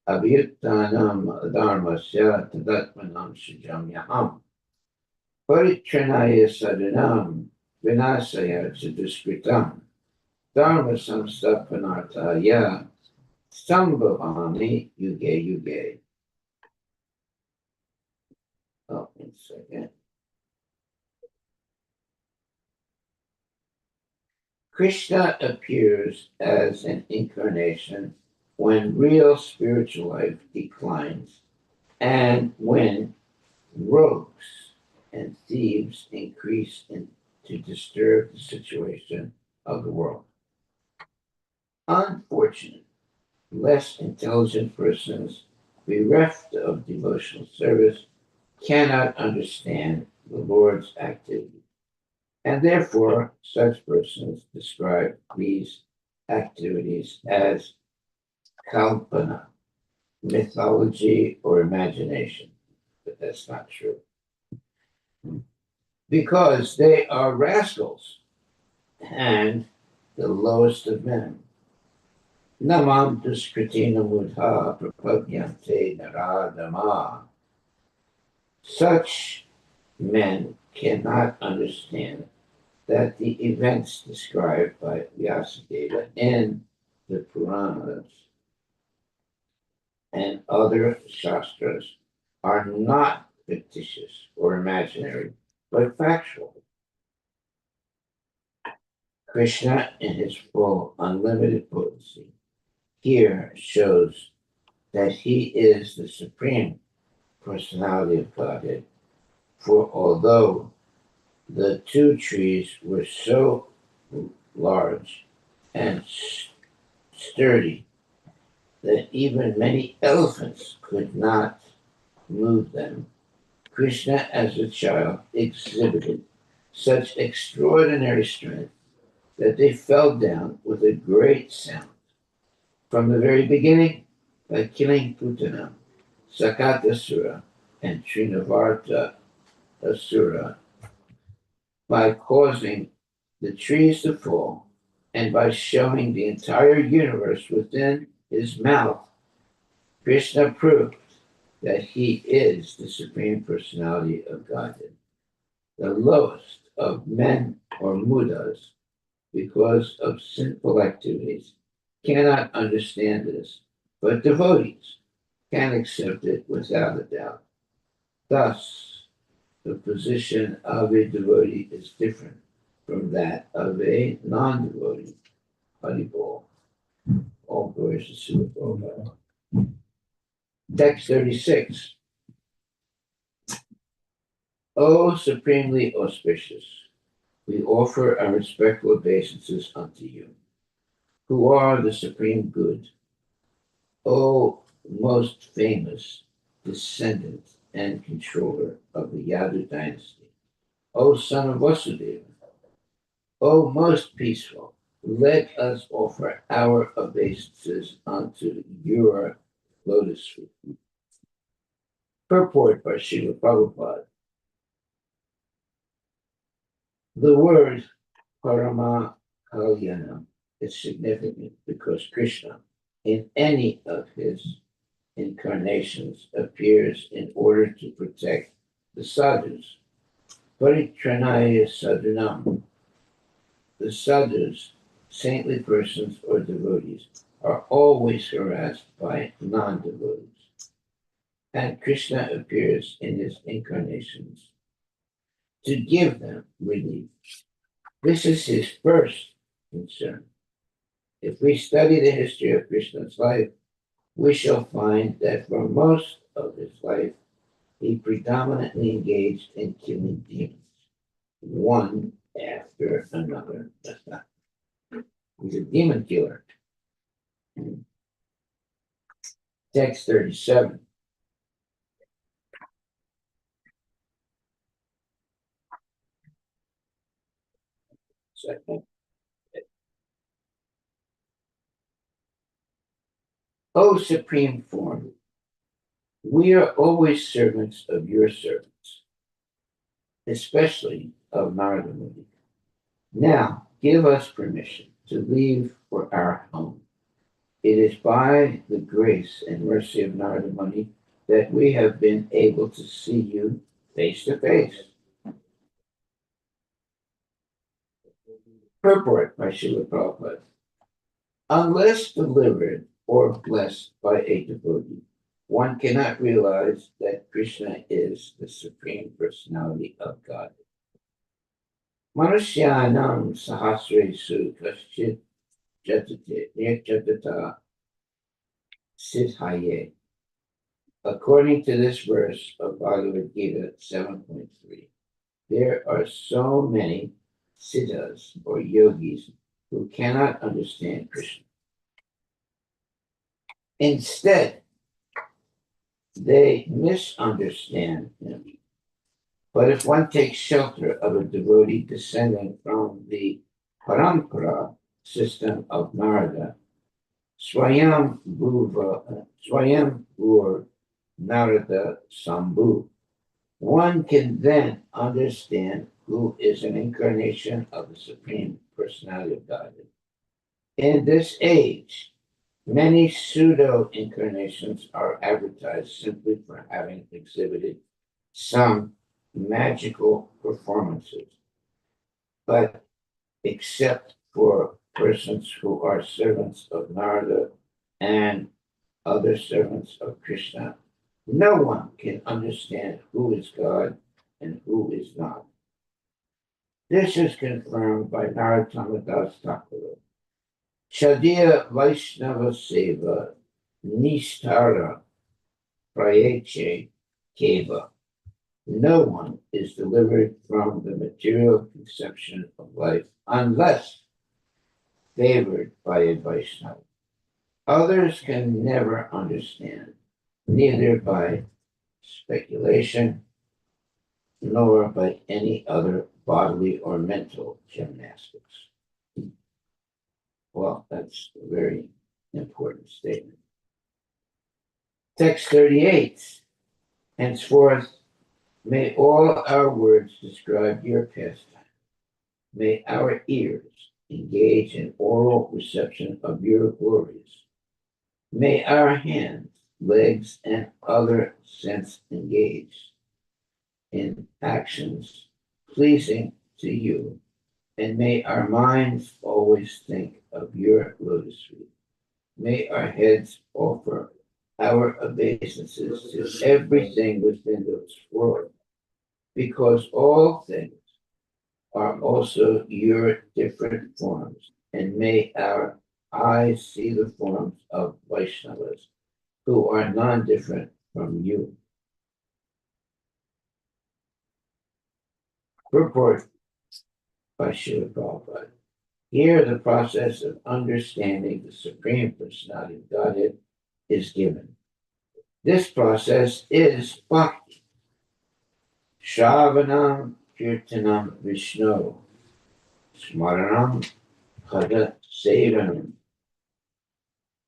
abhyuttanam dharmasya tadatmanam shijamyaham, paritranaya sadhanam, vinasaya chaduskritam, dharma samsthapanartaya, sambhavami yuge yuge. Oh, 1 second. Krishna appears as an incarnation when real spiritual life declines and when rogues and thieves increase to disturb the situation of the world. Unfortunate, less intelligent persons bereft of devotional service cannot understand the Lord's activity. And therefore, such persons describe these activities as kalpana, mythology, or imagination. But that's not true. Because they are rascals and the lowest of men. Namam duskritina mudha prapadyante naradama. Such men cannot understand that the events described by Vyasadeva in the Puranas and other Shastras are not fictitious or imaginary, but factual. Krishna, in his full, unlimited potency, here shows that he is the supreme personality of Godhead. For although the two trees were so large and sturdy that even many elephants could not move them, Krishna, as a child, exhibited such extraordinary strength that they fell down with a great sound. From the very beginning, by killing Putana, Sakatasura, and Trinavarta Asura, by causing the trees to fall, and by showing the entire universe within his mouth, Krishna proved that he is the Supreme Personality of Godhead, the lowest of men or mudas, because of sinful activities, cannot understand this, but devotees can accept it without a doubt. Thus, the position of a devotee is different from that of a non-devotee. Haribol. All glories to Srila Prabhupada. Text 36. O supremely auspicious, we offer our respectful obeisances unto you, who are the supreme good. O most famous, descendant and controller of the Yadu dynasty. O son of Vasudeva, O most peaceful, let us offer our obeisances unto your lotus feet. Purport by Srila Prabhupada. The word Parama Kalyanam is significant because Krishna, in any of his incarnations, appears in order to protect the sadhus. Paritranaya sadhunam. The sadhus, saintly persons or devotees, are always harassed by non-devotees. And Krishna appears in his incarnations to give them relief. This is his first concern. If we study the history of Krishna's life, we shall find that for most of his life, he predominantly engaged in killing demons, one after another. He's a demon killer. Text 37. Second. O Supreme Form, we are always servants of your servants, especially of Narada Muni. Now, give us permission to leave for our home. It is by the grace and mercy of Narada Muni that we have been able to see you face to face. Purport by Srila Prabhupada. Unless delivered or blessed by a devotee, one cannot realize that Krishna is the Supreme Personality of God. Manusyanam sahasresu kaschit jatate nirjatata siddhaye. According to this verse of Bhagavad Gita 7.3, there are so many siddhas or yogis who cannot understand Krishna. Instead, they misunderstand him. But if one takes shelter of a devotee descending from the parampara system of Narada, Swayam Bhur Narada Sambhu, one can then understand who is an incarnation of the Supreme Personality of Godhead. In this age, many pseudo-incarnations are advertised simply for having exhibited some magical performances. But except for persons who are servants of Narada and other servants of Krishna, no one can understand who is God and who is not. This is confirmed by Narottama Das Thakur. Chadiya Vaishnava Seva Nistara Prayeche Keva. No one is delivered from the material conception of life unless favored by a Vaishnava. Others can never understand, neither by speculation nor by any other bodily or mental gymnastics. Well, that's a very important statement. Text 38. Henceforth, may all our words describe your pastime. May our ears engage in oral reception of your glories. May our hands, legs, and other sense engage in actions pleasing to you, and may our minds always think of your lotus feet. May our heads offer our obeisances to everything within this world, because all things are also your different forms, and may our eyes see the forms of Vaishnavas who are non-different from you. Purport by Srila Prabhupada. Here, the process of understanding the Supreme Personality of Godhead is given. This process is bhakti. Shravanam Kirtanam Vishnu Smaranam Pada Sevanam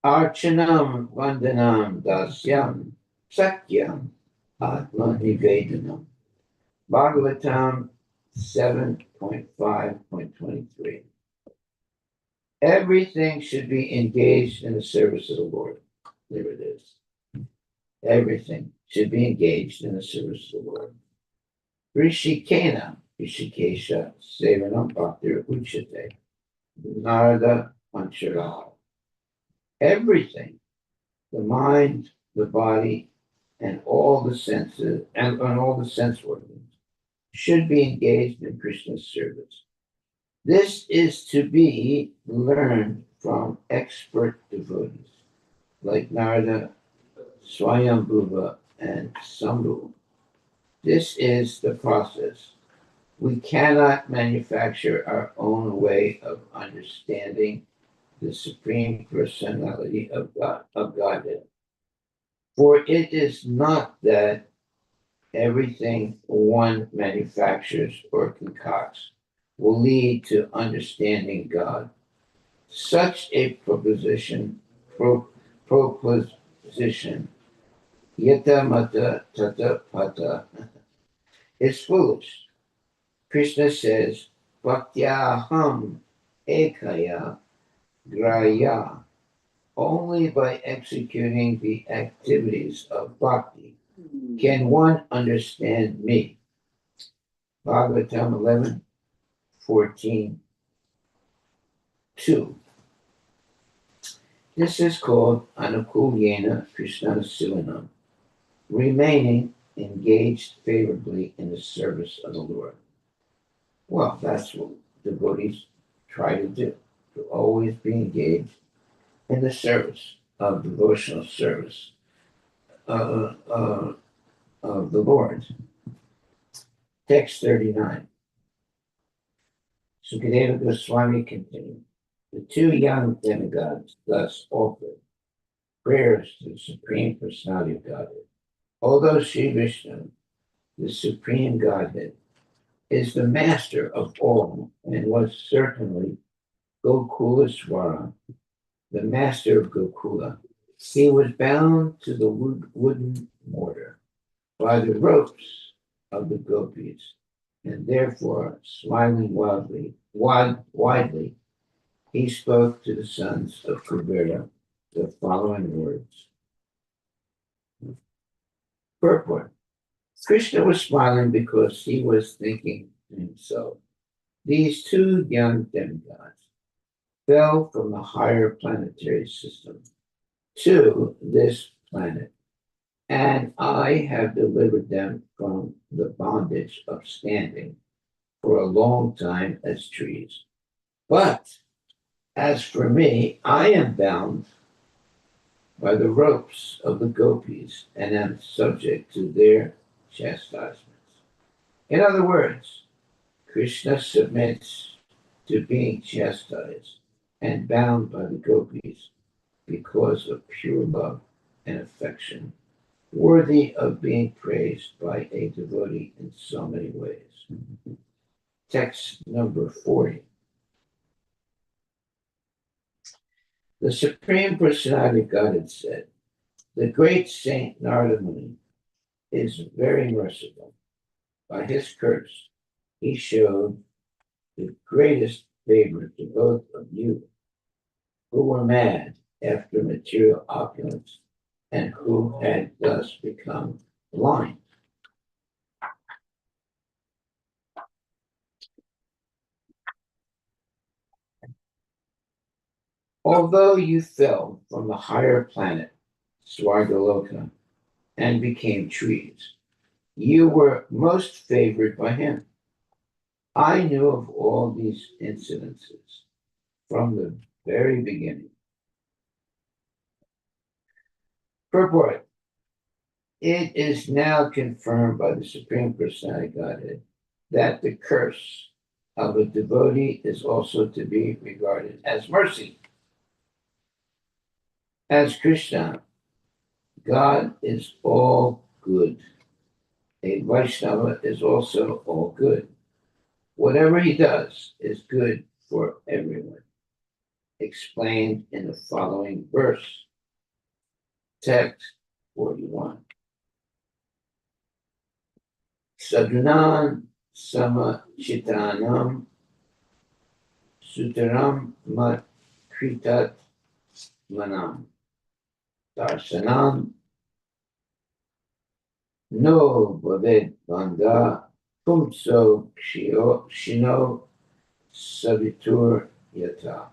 Archanam Vandanam Dasyam Sakyam Atma Nivedanam. Bhagavatam 7.5.23. Everything should be engaged in the service of the Lord. There it is. Everything should be engaged in the service of the Lord. Rishikena, Rishikesha, Sevanam Bhaktir Uchate, Narada Panchara. Everything, the mind, the body, and all the senses, and all the sense organs, should be engaged in Krishna's service. This is to be learned from expert devotees like Narada, Swayambhuva, and Sambhu. This is the process. We cannot manufacture our own way of understanding the Supreme Personality of Godhead. For it is not that everything one manufactures or concocts will lead to understanding God. Such a proposition, yata mata tata pata, is foolish. Krishna says, Bhaktyaham ekaya graya. Only by executing the activities of bhakti can one understand me. Bhagavatam 11:14-2. This is called Anukulyena Krishna Sivanam, remaining engaged favorably in the service of the Lord. Well, that's what devotees try to do, to always be engaged in the service of devotional service of the Lord. Text 39. Sukadeva Goswami continued. The two young demigods thus offered prayers to the Supreme Personality of Godhead. Although Sri Vishnu, the Supreme Godhead, is the master of all and was certainly Gokulaswara, the master of Gokula, he was bound to the wooden mortar by the ropes of the gopis, and therefore, smiling widely, he spoke to the sons of Kubera the following words. Purport. Krishna was smiling because he was thinking to himself, these two young demigods fell from the higher planetary system to this planet, and I have delivered them from the bondage of standing for a long time as trees. But as for me, I am bound by the ropes of the gopis and am subject to their chastisements. In other words, Krishna submits to being chastised and bound by the gopis because of pure love and affection, worthy of being praised by a devotee in so many ways. Text number 40. The Supreme Personality of Godhead said, the great Saint Narada Muni is very merciful. By his curse, he showed the greatest favor to both of you, who were mad after material opulence and who had thus become blind. Although you fell from the higher planet, Swargaloka, and became trees, you were most favored by him. I knew of all these incidences from the very beginning. Purport. It is now confirmed by the Supreme Personality of Godhead that the curse of a devotee is also to be regarded as mercy. As Krishna God is all good. A Vaishnava is also all good. Whatever he does is good for everyone. Explained in the following verse. Text 41. Sadhunan samachitanam sutaram mat kritat manam darsanam no bhaved banda pumso shino savitur yata.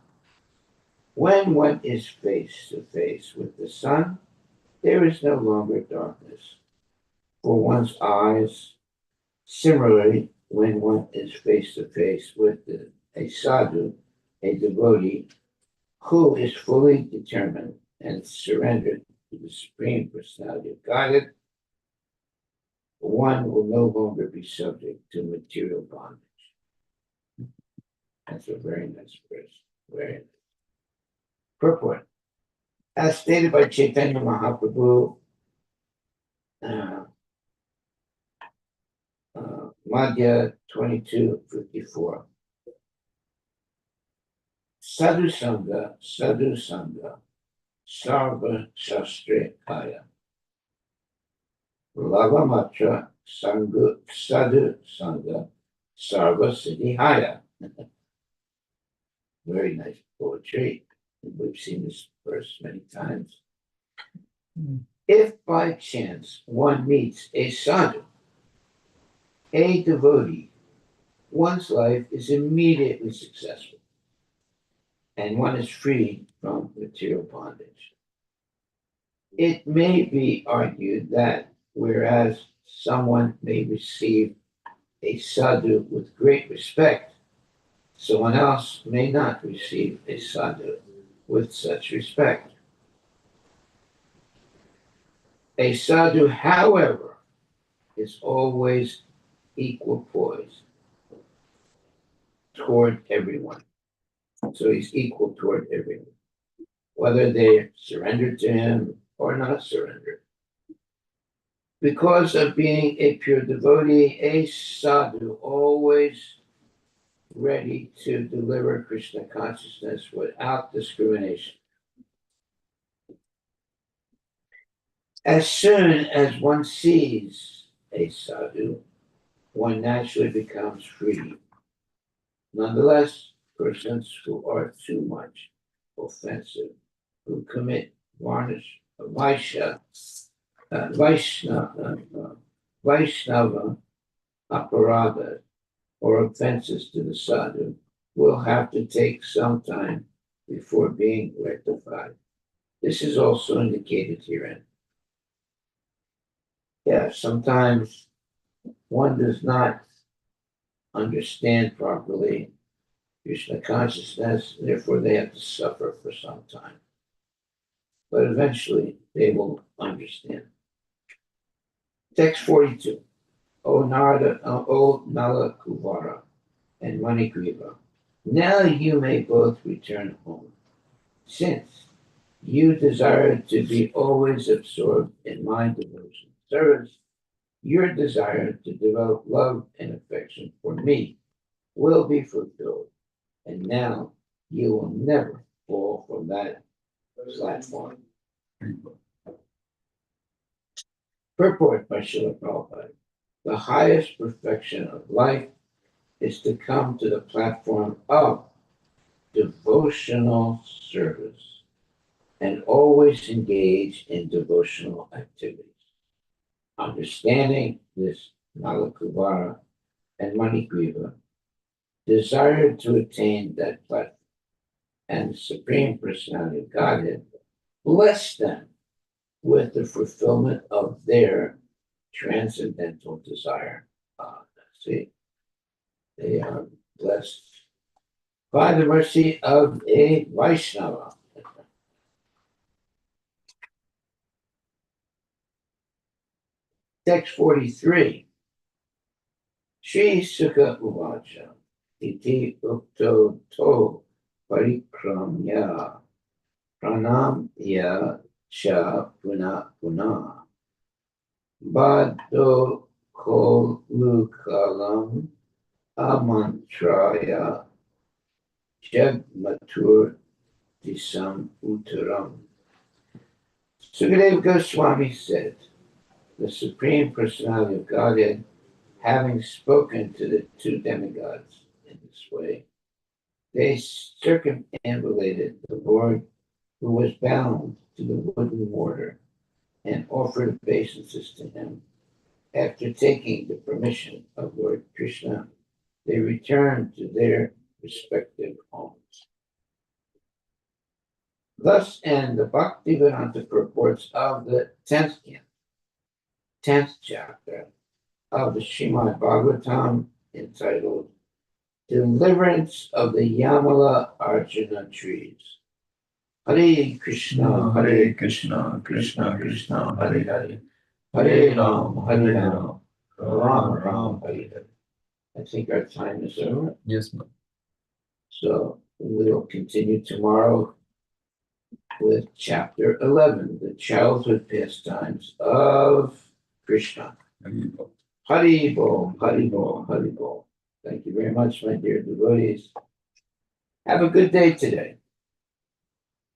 When one is face to face with the sun, there is no longer darkness for one's eyes. Similarly, when one is face to face with a sadhu, a devotee, who is fully determined and surrendered to the Supreme Personality of Godhead, one will no longer be subject to material bondage. That's a very nice verse. Very nice. Purport. As stated by Chaitanya Mahaprabhu, Madhya 22:54. Sadhu Sangha, Sarva Shastre Kaya. Lavamatra Sadhu Sangha, Sarva Siddhihaya. Very nice poetry. We've seen this verse many times. If by chance one meets a sadhu, a devotee, one's life is immediately successful and one is free from material bondage. It may be argued that whereas someone may receive a sadhu with great respect, someone else may not receive a sadhu with such respect. A sadhu, however, is always equal poised toward everyone. So he's equal toward everyone, whether they surrender to him or not surrender. Because of being a pure devotee, a sadhu always ready to deliver Krishna consciousness without discrimination. As soon as one sees a sadhu, one naturally becomes free. Nonetheless, persons who are too much offensive, who commit Vaishnava aparadha, or offenses to the sadhu, will have to take some time before being rectified. This is also indicated herein. Yeah, sometimes one does not understand properly Krishna consciousness, therefore they have to suffer for some time. But eventually they will understand. Text 42. O Nala Kuvara and Manikriva, now you may both return home, since you desire to be always absorbed in my devotion service. Your desire to develop love and affection for me will be fulfilled, and now you will never fall from that platform. Purport by Srila Prabhupada. The highest perfection of life is to come to the platform of devotional service and always engage in devotional activities. Understanding this Nalakuvara and Manikriva desired to attain that platform, and the Supreme Personality of Godhead blessed them with the fulfillment of their transcendental desire. See, they are blessed by the mercy of a Vaishnava. Text 43. Shri Sukha Uvacha Iti Ukto To Parikramya Pranamya Sha Puna Puna Bado Kolukalam Amantraya Jagmatur Disam Uttaram. Sukadeva Goswami said, the Supreme Personality of Godhead, having spoken to the two demigods in this way, they circumambulated the Lord who was bound to the wooden mortar and offered obeisances to him. After taking the permission of Lord Krishna, they returned to their respective homes. Thus end the Bhaktivedanta purports of the 10th chapter of the Srimad Bhagavatam, entitled Deliverance of the Yamala Arjuna Trees. Hare Krishna, Hare Krishna, Krishna Krishna, Hare Hare, Hare Ram, Ram, Ram, Hare Hare. I think our time is over. Yes, ma'am. So we'll continue tomorrow with chapter 11, the childhood pastimes of Krishna. Hari Bol, Hari Bol, Hari Bol. Thank you very much, my dear devotees. Have a good day today.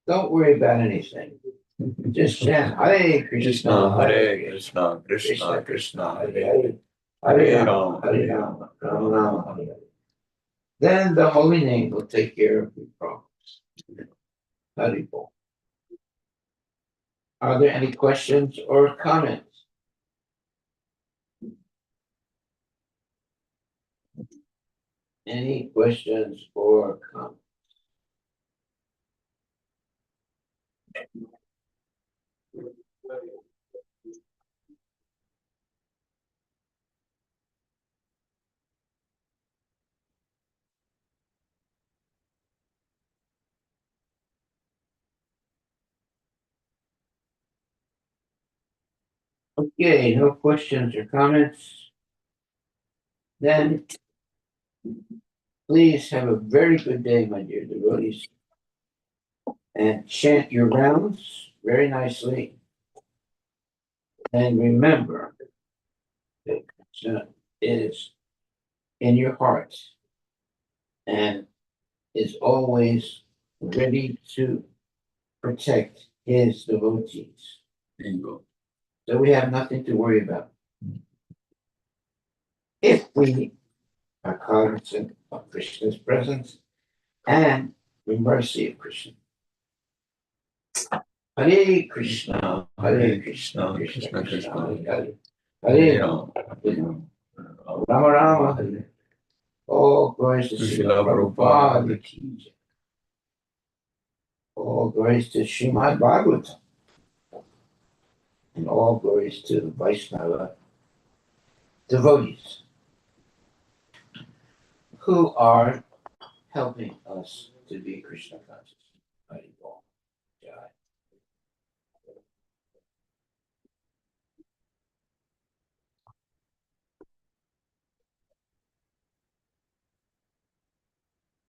Don't worry about anything. Just chant Hare Krishna, Hare Krishna, Krishna, Krishna, Hare Hare, Hare Rama, Rama Rama, Hare Hare. Then the holy name will take care of your problems. Hari Bol. Are there any questions or comments? Any questions or comments? Okay, no questions or comments. Then please have a very good day, my dear devotees, and chant your rounds very nicely. And remember that Krishna is in your heart and is always ready to protect his devotees. Bingo. So we have nothing to worry about. If we are cognizant of Krishna's presence and the mercy of Krishna. Hare Krishna, Hare Krishna, Krishna Krishna, Hare Hare, Hare Rama, Rama Rama, Hare. All glories to Srila Prabhupada ki jai. All glories to Srimad Bhagavatam. And all glories to the Vaishnava devotees who are helping us to be Krishna conscious.